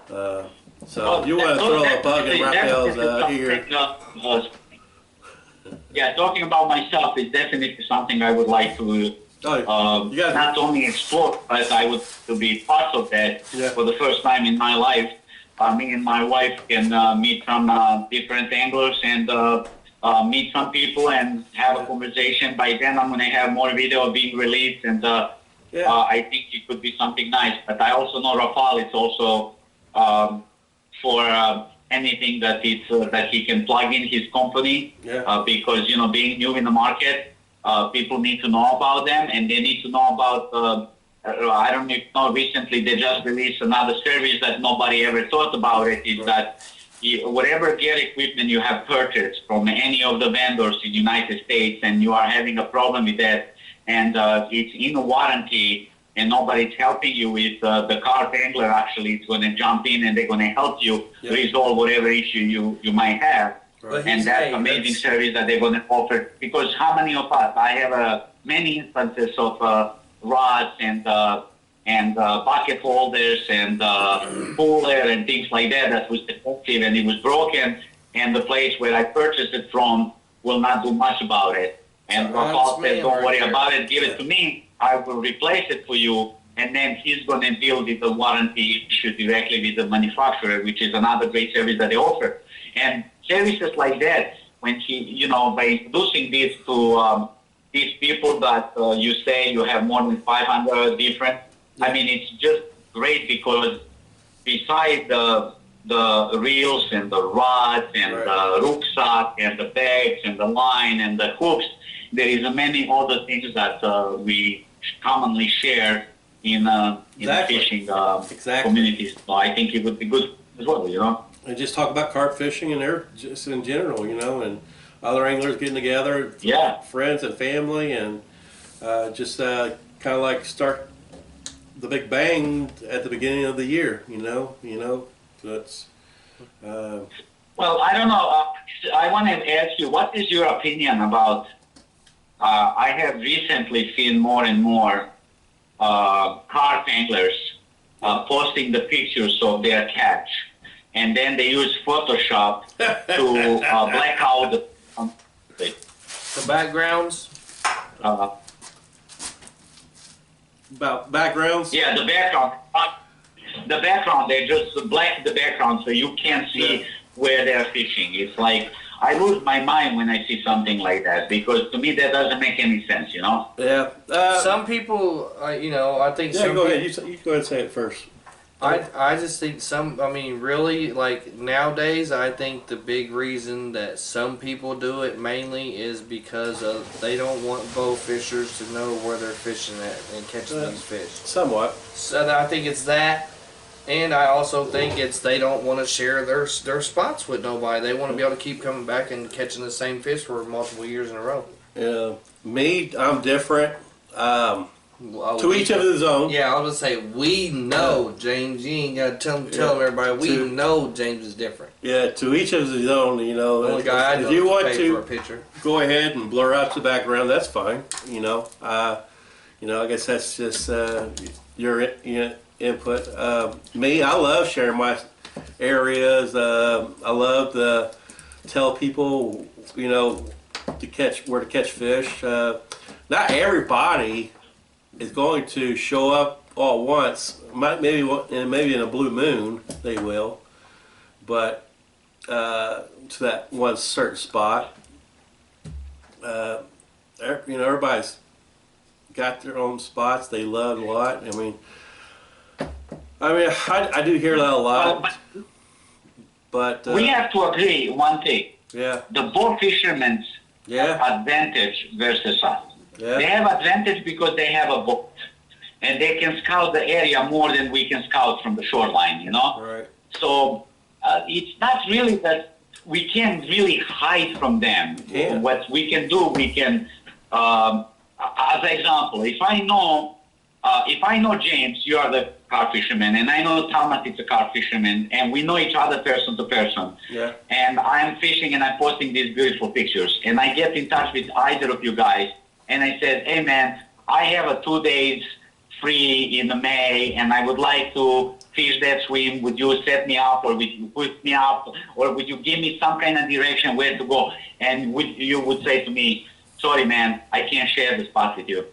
So you want to throw a bug in Raphael's ear. Talking about myself is definitely something I would like to not only explore, but I would to be part of that for the first time in my life. Me and my wife can meet some different anglers and meet some people and have a conversation. By then I'm going to have more video being released, and I think it could be something nice. But I also know Rafael is also for anything that he can plug in his company, because being new in the market, people need to know about them, and they need to know about I don't know, recently they just released another service that nobody ever thought about. It is that whatever gear equipment you have purchased from any of the vendors in the United States, and you are having a problem with that, and it's in a warranty, and nobody's helping you with the carp angler actually is going to jump in and they're going to help you resolve whatever issue you might have. Right. And that's amazing service that they're going to offer, because how many of us, I have many instances of rods and bucket holders and cooler and things like that was defective and it was broken, and the place where I purchased it from will not do much about it. And Rafael said, don't worry about it, give it to me, I will replace it for you, and then he's going to deal with the warranty issue directly with the manufacturer, which is another great service that they offer. And services like that, when by introducing this to these people that you say you have more than 500 different. I mean, it's just great because besides the reels and the rods and the rucksack and the bags and the line and the hooks, there is many other things that we commonly share in the fishing communities. So I think it would be good as well, you know. And just talk about carp fishing and they're just in general, you know, and other anglers getting together, friends and family, and just kind of like start the big bang at the beginning of the year, you know. So it's. Well, I don't know. I want to ask you, what is your opinion about? I have recently seen more and more carp anglers posting the pictures of their catch, and then they use Photoshop to black out the backgrounds. About backgrounds? Yeah, the background. The background, they just black the background so you can't see where they're fishing. It's like, I lose my mind when I see something like that because to me that doesn't make any sense, you know? Yeah. Some people, you know, I think some go people, ahead. You go ahead and say it first. I just think I mean, really, like, nowadays, I think the big reason that some people do it mainly is because they don't want bow fishers to know where they're fishing at and catching these fish. Somewhat. So I think it's that, and I also think it's they don't want to share their spots with nobody. They want to be able to keep coming back and catching the same fish for multiple years in a row. Me, I'm different. To each of his own. Yeah, I was gonna say we know James. You ain't gotta tell everybody. We know James is different. Yeah, to each of his own. You know, only guy I know if you want pay to for a picture, go ahead and blur out the background. That's fine. You know, I guess that's just your input. Me, I love sharing my areas. I love to tell people, you know, where to catch fish. Not everybody is going to show up all at once. Maybe in a blue moon they will, but to that one certain spot. Everybody's got their own spots they love a lot. I do hear that a lot. But we have to agree one thing. Yeah. The bow fishermen's advantage versus us. Yeah. They have advantage because they have a boat, and they can scout the area more than we can scout from the shoreline, you know? Right. So it's not really that we can't really hide from them. Yeah. What we can do, we can, as an example, if I know James, you are the carp fisherman, and I know Thomas is a carp fisherman, and we know each other person to person. Yeah. And I'm fishing and I'm posting these beautiful pictures, and I get in touch with either of you guys, and I said, hey man, I have a 2 days free in May, and I would like to fish that swim. Would you set me up, or would you put me up, or would you give me some kind of direction where to go? And you would say to me, sorry man, I can't share the spot with you.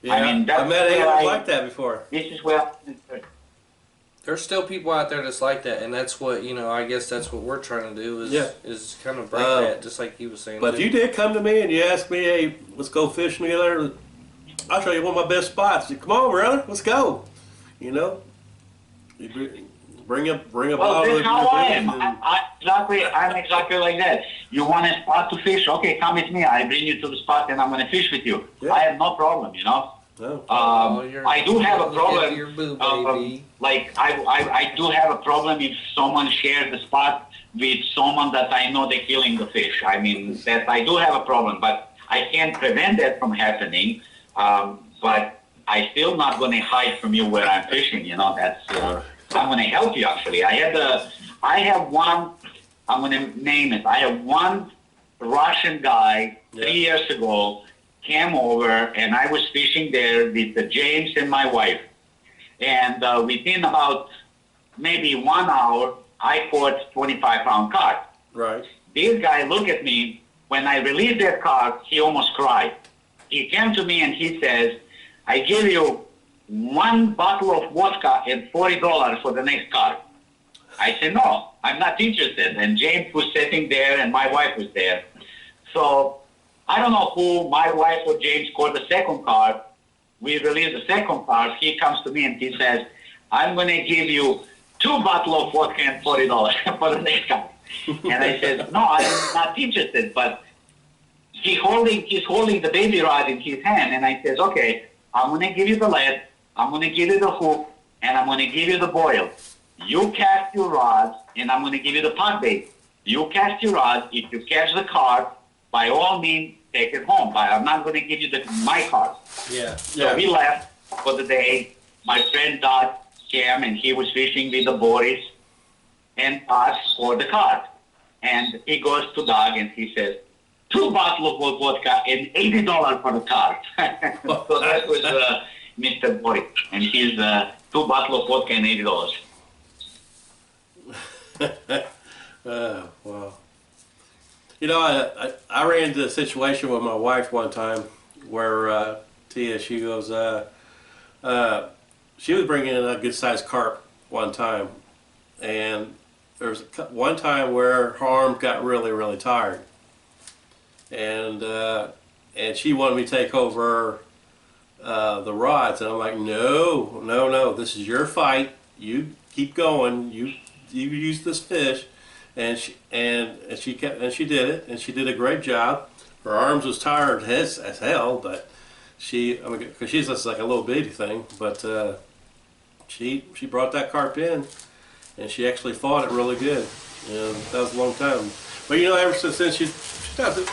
Yeah, I mean, that's I've met anglers like that before. This is where there's still people out there that's like that, and that's what, you know, I guess that's what we're trying to do is kind of break that, just like he was saying. But if you did come to me and you asked me, hey, let's go fishing together, I'll show you one of my best spots. Come on, brother, let's go. You know, you bring a well, bottle that's of how I am. and- I'm exactly like that. You want a spot to fish? Okay, come with me. I bring you to the spot, and I'm going to fish with you. Yeah. I have no problem, you know. No. I do have a problem. Your boo, baby. Like I do have a problem if someone shares the spot with someone that I know they're killing the fish. I mean, that I do have a problem, but I can't prevent that from happening. But I still not going to hide from you where I'm fishing. You know, that's I'm going to help you actually. I have one. I'm going to name it. I have one Russian guy 3 years ago. Came over, and I was fishing there with James and my wife. And within about maybe 1 hour, I caught 25-pound carp. Right. This guy looked at me. When I released that carp, he almost cried. He came to me and he says, I give you 1 bottle of vodka and $40 for the next carp. I said, no, I'm not interested. And James was sitting there, and my wife was there. So I don't know who, my wife or James, caught the second carp. We released the second carp. He comes to me and he says, I'm going to give you 2 bottles of vodka and $40 for the next carp. And I said, no, I'm not interested. But he's holding the baby rod in his hand. And I says, okay, I'm going to give you the lead, I'm going to give you the hook, and I'm going to give you the boil. You cast your rods, and I'm going to give you the pot bait. You cast your rods. If you catch the carp, by all means, take it home. But I'm not going to give you my carp. Yeah. So we left for the day. My friend Doug came, and he was fishing with the Boris and us for the carp. And he goes to Doug, and he says, 2 bottles of vodka and $80 for the carp. So that was Mr. Boris, and his 2 bottles of vodka and $80. Wow. You know, I ran into a situation with my wife one time where Tia, she goes, she was bringing in a good sized carp one time, and there was one time where her arm got really, really tired, and she wanted me to take over the rods, and I'm like, no, this is your fight. You keep going. You use this fish. And she did it, and she did a great job. Her arms was tired as hell, but because she's just like a little bitty thing, but she brought that carp in, and she actually fought it really good. And that was a long time. But you know, ever since then, she's pretty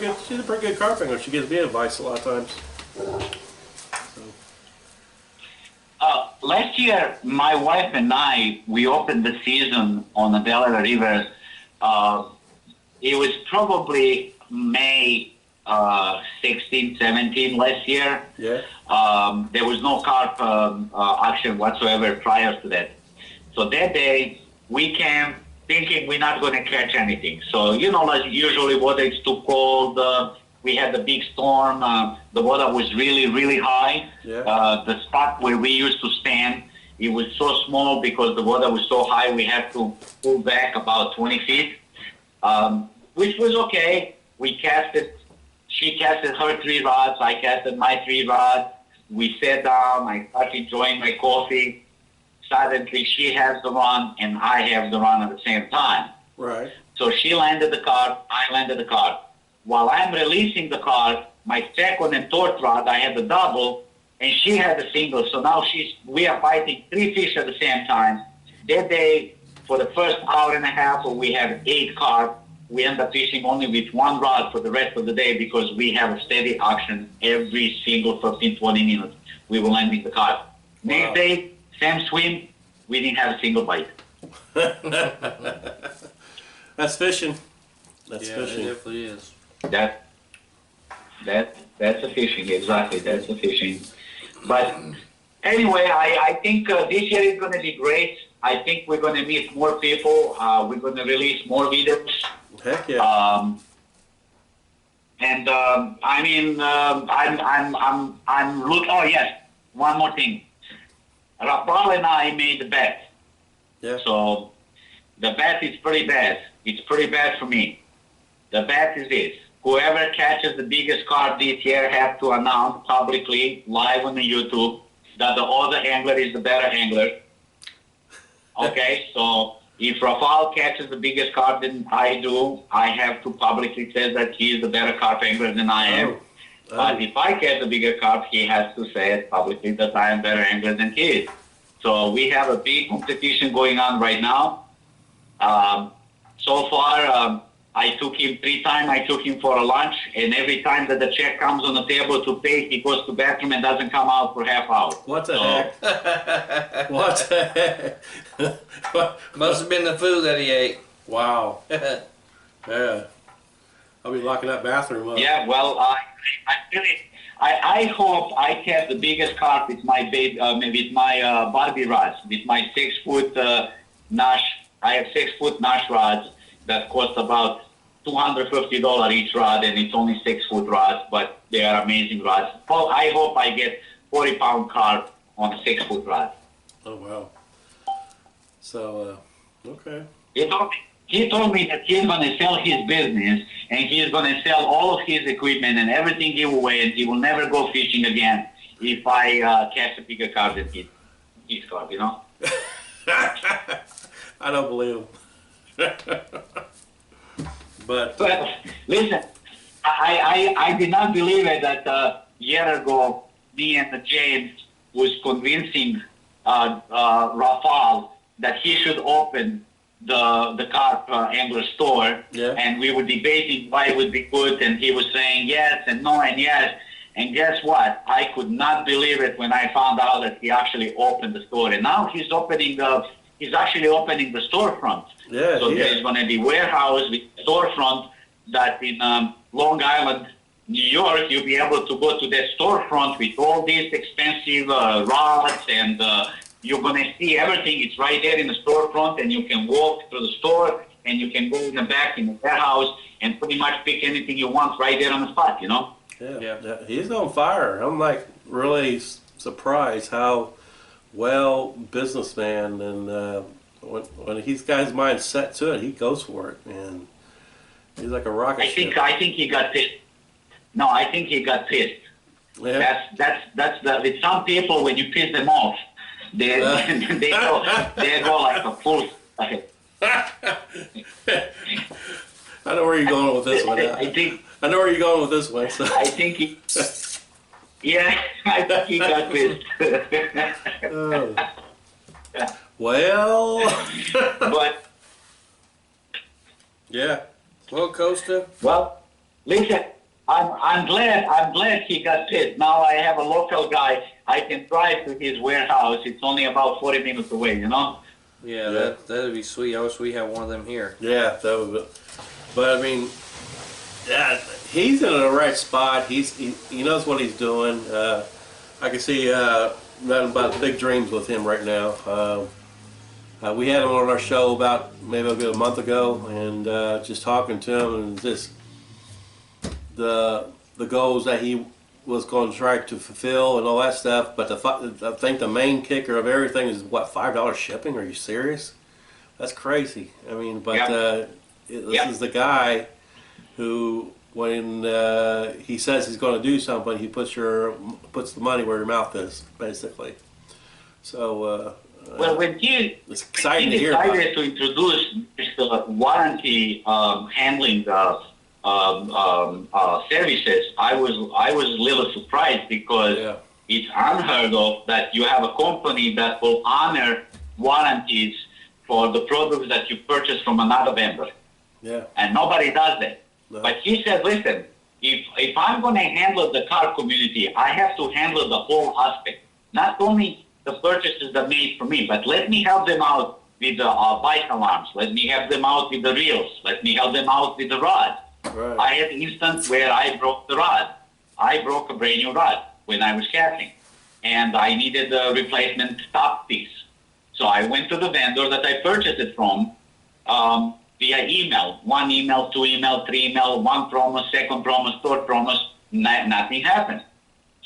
good. She's a pretty good carp angler. She gives me advice a lot of times. Last year, my wife and I, we opened the season on the Delaware River. It was probably May 16, 17 last year. Yeah. There was no carp action whatsoever prior to that. So that day, we came thinking we're not going to catch anything. So, you know, like usually water is too cold. We had a big storm. The water was really, really high. Yeah. The spot where we used to stand, it was so small because the water was so high. We had to pull back about 20 feet, which was okay. We casted. She casted her 3 rods. I casted my 3 rods. We sat down. I started enjoying my coffee. Suddenly, she has the run, and I have the run at the same time. Right. So she landed the carp. I landed the carp. While I'm releasing the carp, my second and third rod, I had the double, and she had the single. So now we are fighting 3 fish at the same time. That day, for the first hour and a half, we had 8 carp. We end up fishing only with 1 rod for the rest of the day because we have a steady action every single 15, 20 minutes. We were landing the carp. Wow. Next day, same swim, we didn't have a single bite. That's fishing. That's Yeah, fishing. it definitely is. That's a fishing, exactly. That's a fishing. But anyway, I think this year is going to be great. I think we're going to meet more people. We're going to release more videos. Heck yeah. I mean, I'm look. Oh yes, one more thing. Rafal and I made the bet. Yeah. So the bet is pretty bad. It's pretty bad for me. The bet is this. Whoever catches the biggest carp this year have to announce publicly, live on the YouTube, that the other angler is the better angler. Okay, so if Rafal catches the biggest carp than I do, I have to publicly say that he is the better carp angler than I am. Oh. But if I catch the bigger carp, he has to say it publicly that I am better angler than he is. So we have a big competition going on right now. So far, I took him 3 times. I took him for a lunch, and every time that the check comes on the table to pay, he goes to the bathroom and doesn't come out for half hour. What the heck? What the heck? Must have been the food that he ate. Wow. Yeah. I'll be locking that bathroom up. Yeah, well, I hope I catch the biggest carp with my Barbie rods, with my 6-foot Nash. I have 6-foot Nash rods that cost about $250 each rod, and it's only 6-foot rods, but they are amazing rods. Well, I hope I get 40-pound carp on a 6-foot rod. Oh, wow. So, okay. It's He told me that he's going to sell his business and he's going to sell all of his equipment and everything giveaway, and he will never go fishing again if I catch a bigger carp than his carp, you know? I don't believe him. But Listen, I did not believe it that a year ago, me and James was convincing Rafal that he should open the carp angler store, and we were debating why it would be good, and he was saying yes and no and yes. And guess what? I could not believe it when I found out that he actually opened the store, and now he's actually opening the storefront. Yeah, so there's going to be warehouse with storefront that in Long Island, New York, you'll be able to go to that storefront with all these expensive rods, and you're going to see everything. It's right there in the storefront, and you can walk through the store, and you can go in the back in the warehouse and pretty much pick anything you want right there on the spot, you know? Yeah. He's on fire. I'm like really surprised how well businessman, and when he's got his mind set to it, he goes for it, and he's like a rocket ship. I think he got pissed. No, I think he got pissed. Yeah. With some people, when you piss them off, they go like a full. I know where you're going with this one. I know where you're going with this one. So. I think he. Yeah, I think he got pissed. Well. But. Yeah. Well, Kosta. Well, listen. I'm glad he got pissed. Now I have a local guy. I can drive to his warehouse. It's only about 40 minutes away, you know? Yeah. That'd be sweet. I wish we had one of them here. Yeah, that would be. But I mean, yeah, he's in the right spot. He knows what he's doing. I can see nothing but big dreams with him right now. We had him on our show about maybe a month ago, and just talking to him, and just the goals that he was going to try to fulfill and all that stuff. But I think the main kicker of everything is what, $5 shipping? Are you serious? That's crazy. I mean, but this is the guy who, when he says he's going to do something, he puts the money where your mouth is, basically. So. Well, when he decided to introduce this warranty handling services, I was a little surprised, because it's unheard of that you have a company that will honor warranties for the products that you purchase from another vendor. Yeah. And nobody does that. No. But he said, listen, if I'm going to handle the car community, I have to handle the whole aspect. Not only the purchases that made for me, but let me help them out with the bike alarms. Let me help them out with the reels. Let me help them out with the rod. Right. I had an instance where I broke the rod. I broke a brand new rod when I was casting, and I needed a replacement top piece. So I went to the vendor that I purchased it from via email. 1 email, 2 email, 3 email, 1 promise, 2nd promise, 3rd promise. Nothing happened.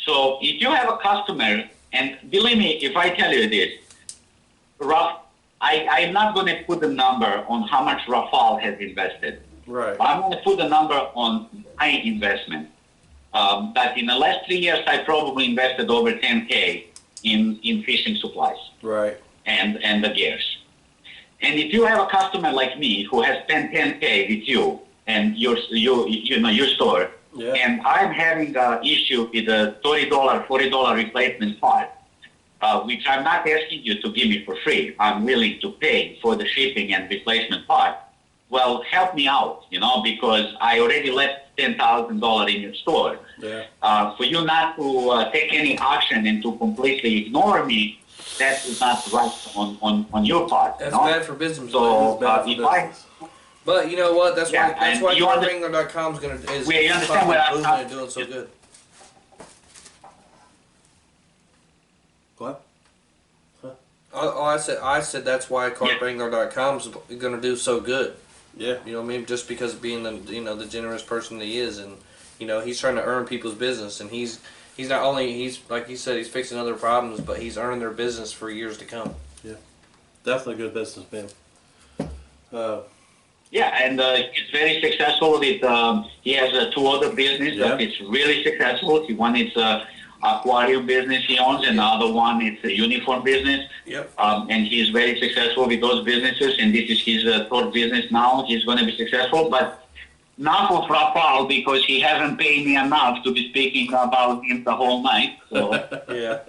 So if you have a customer, and believe me, if I tell you this, I'm not going to put a number on how much Rafal has invested. Right. I'm going to put a number on my investment. That in the last 3 years, I probably invested over $10K in fishing supplies. Right. And the gears. And if you have a customer like me who has spent $10K with you and your store, and I'm having an issue with a $30, $40 replacement part, which I'm not asking you to give me for free. I'm willing to pay for the shipping and replacement part. Well, help me out, because I already left $10,000 in your store. Yeah. For you not to take any action and to completely ignore me, that is not right on your part. That's bad for business. So But you know what? That's why you CarpAngler.com is understand what I'm and doing so good. What? I said that's why CarpAngler.com is going to do so good. Yeah. You know what I mean? Just because of being the generous person that he is, and he's trying to earn people's business, and he's not only like you said, he's fixing other problems, but he's earning their business for years to come. Yeah. Definitely a good businessman. Yeah, and he's very successful with, he has two other businesses that it's really successful. One is aquarium business he owns, and the other one is a uniform business. Yep. And he's very successful with those businesses, and this is his third business now. He's going to be successful, but not for Frapal because he hasn't paid me enough to be speaking about him the whole night. So. Yeah.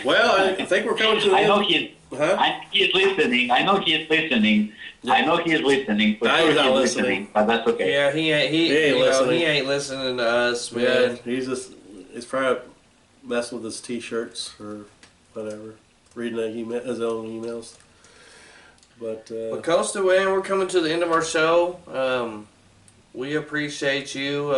Well, I think we're coming to the I end. know he's. Huh? He's listening. I know he's listening. I know he's listening. For No, sure he's not he's listening. listening, but that's okay. Yeah, he ain't he ain't listening to us, man. Yeah, he's probably messing with his t-shirts or whatever, reading his own emails. But Well, Kosta, man, we're coming to the end of our show. We appreciate you,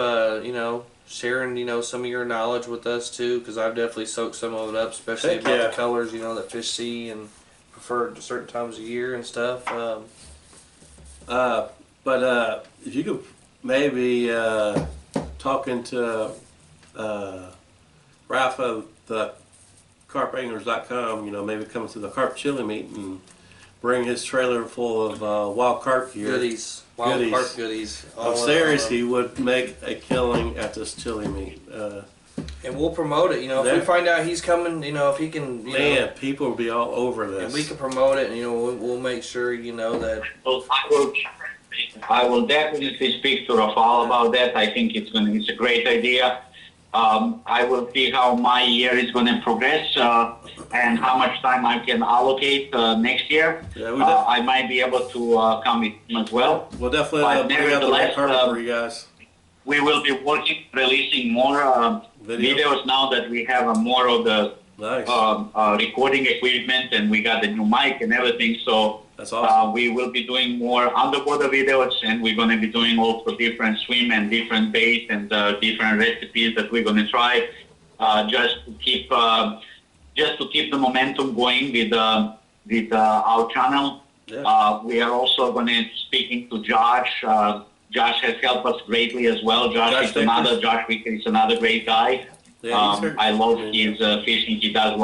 sharing, some of your knowledge with us too, because I've definitely soaked some of it up, especially Heck about yeah. the colors, that fish see and prefer at certain times of year and stuff. but if you could maybe talk into Rafa, the carpanglers.com, maybe come to the carp chili meet and bring his trailer full of wild carp gear. Wild carp goodies. I'm serious, he would make a killing at this chili meet. And we'll promote it. If we find out he's coming, if he can, Man, people will be all over this. and we can promote it, and we'll make sure that. Well, I will definitely speak to Rafal about that. I think it's a great idea. I will see how my year is going to progress and how much time I can allocate next year. Yeah, I might be able to come with him as well. We'll definitely But bring out the red nevertheless, carpet for you guys. We will be releasing more videos now that we have more of the Nice. recording equipment and we got the new mic and everything. So That's awesome. we will be doing more underwater videos, and we're going to be doing also different swim and different bait and different recipes that we're going to try just to keep the momentum going with our channel. Yeah. We are also going to speaking to Josh. Josh has helped us greatly as well. Josh Wicker is another great guy. Yeah, I love his fishing. He does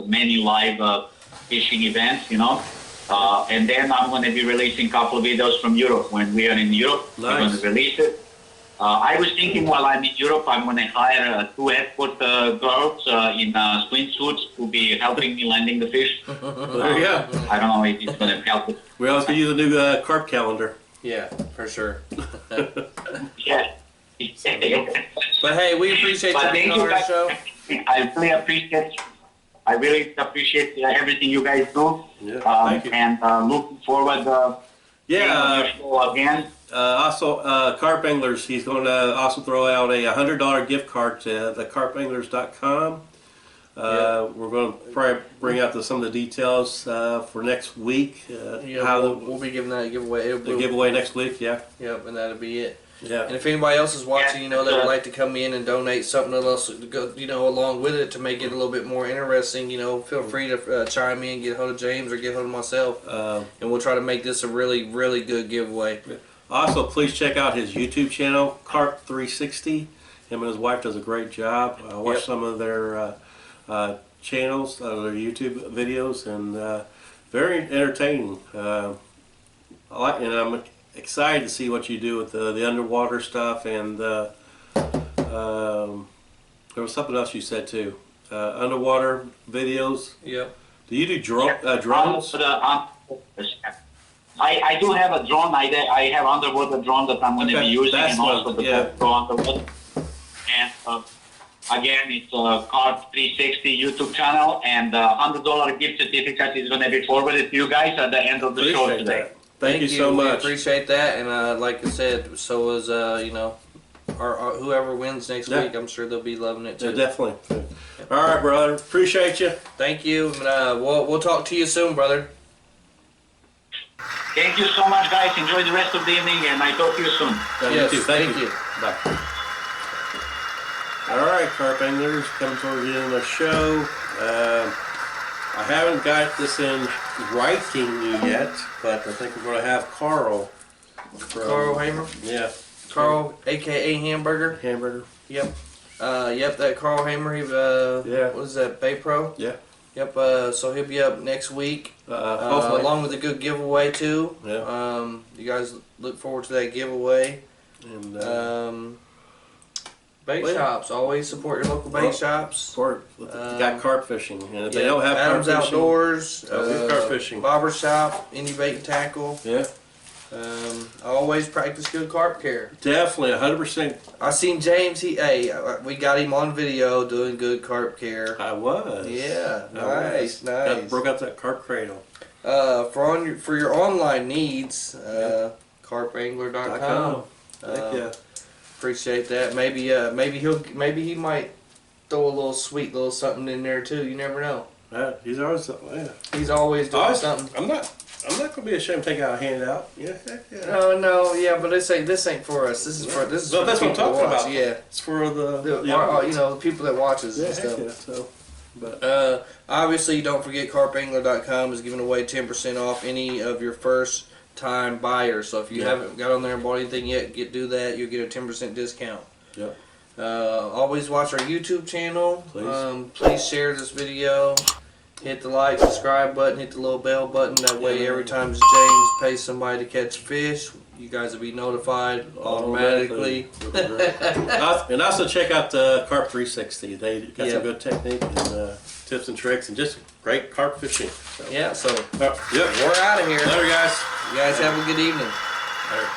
many live fishing events, and then I'm going to be releasing a couple of videos from Europe. When we are in Europe, we're going to release it. I was thinking while I'm in Europe, I'm going to hire two escort girls in swimsuits to be helping me landing the fish. There you go. I don't know if it's going to help it. We also use a new carp calendar. Yeah, for sure. Yeah. But hey, we appreciate you being on our show. I really appreciate everything you guys do. Yeah, thank you. And looking forward being on your show again. Also, Carp Anglers, he's going to also throw out a $100 gift card to the carpanglers.com. We're going to probably bring out some of the details for next week. We'll be giving that giveaway. The giveaway next week, yeah. Yep, and that'll be it. Yeah. And if anybody else is watching, that would like to come in and donate something else to go, along with it to make it a little bit more interesting, feel free to chime in, get hold of James or get hold of myself, and we'll try to make this a really, really good giveaway. Also, please check out his YouTube channel, Carp 360. Him and his wife does a great job. I watched some of their channels, their YouTube videos, and very entertaining. I'm excited to see what you do with the underwater stuff, and there was something else you said too. Underwater videos. Yep. Do you do drones? I do have a drone. I have underwater drone that I'm going to be using, and also the GoPro underwater. And again, it's Carp 360 YouTube channel, and $100 gift certificate is going to be forwarded to you guys at the end of the show today. That. Thank you so much. We appreciate that, and like I said, so is our whoever wins next week. I'm sure they'll be loving it too. Yeah, definitely. All right, brother. Appreciate you. Thank you. We'll talk to you soon, brother. Thank you so much, guys. Enjoy the rest of the evening, and I talk to you soon. Yes, you too. Thank you. you. Bye. All right, Carp Anglers, coming towards the end of the show. I haven't got this in writing yet, but I think we're going to have Carl. Carl Hamer? Yeah. Carl, a.k.a. Hamburger. Hamburger. Yep. That Carl Hamer, what is that, Bay Pro? Yeah. Yep. So he'll be up next week, Hopefully. along with a good giveaway too. Yeah. You guys look forward to that giveaway. And Bait well, shops. Always support your local bait shops. sport. You got carp fishing, and if they Yeah, don't have Adams carp fishing, Outdoors, we have carp fishing. Barber Shop, Indie Bait and Tackle. Yeah, I always practice good carp care. definitely 100%. I seen James. We got him on video doing good carp care. I was. Yeah, I nice, was. Got- nice. broke out that carp cradle. For your online needs, carpangler.com. Heck yeah. Appreciate that. Maybe he might throw a little sweet little something in there too. You never know. He's always yeah. He's always doing something. I'm not gonna be ashamed to take out a handout. Yeah, heck yeah. No, yeah, but this ain't for us. This is for Well, the that's what I'm people talking that watch. about. Yeah, It's for the the people that watch us yeah, and heck stuff. yeah. So, but Obviously, don't forget carpangler.com is giving away 10% off any of your first time buyers. So if you haven't got on there and bought anything yet, do that. You'll get a 10% discount. Yep. Always watch our YouTube channel. Please. Please share this video. Hit the like, subscribe button, hit the little bell button. That way, every time James pays somebody to catch fish, you guys will be notified automatically. And also check out the Carp 360. They got Yep. some good technique and tips and tricks and just great carp fishing. So. Yeah, so Yep. we're out of here. Later, guys. You guys have a good evening. Later.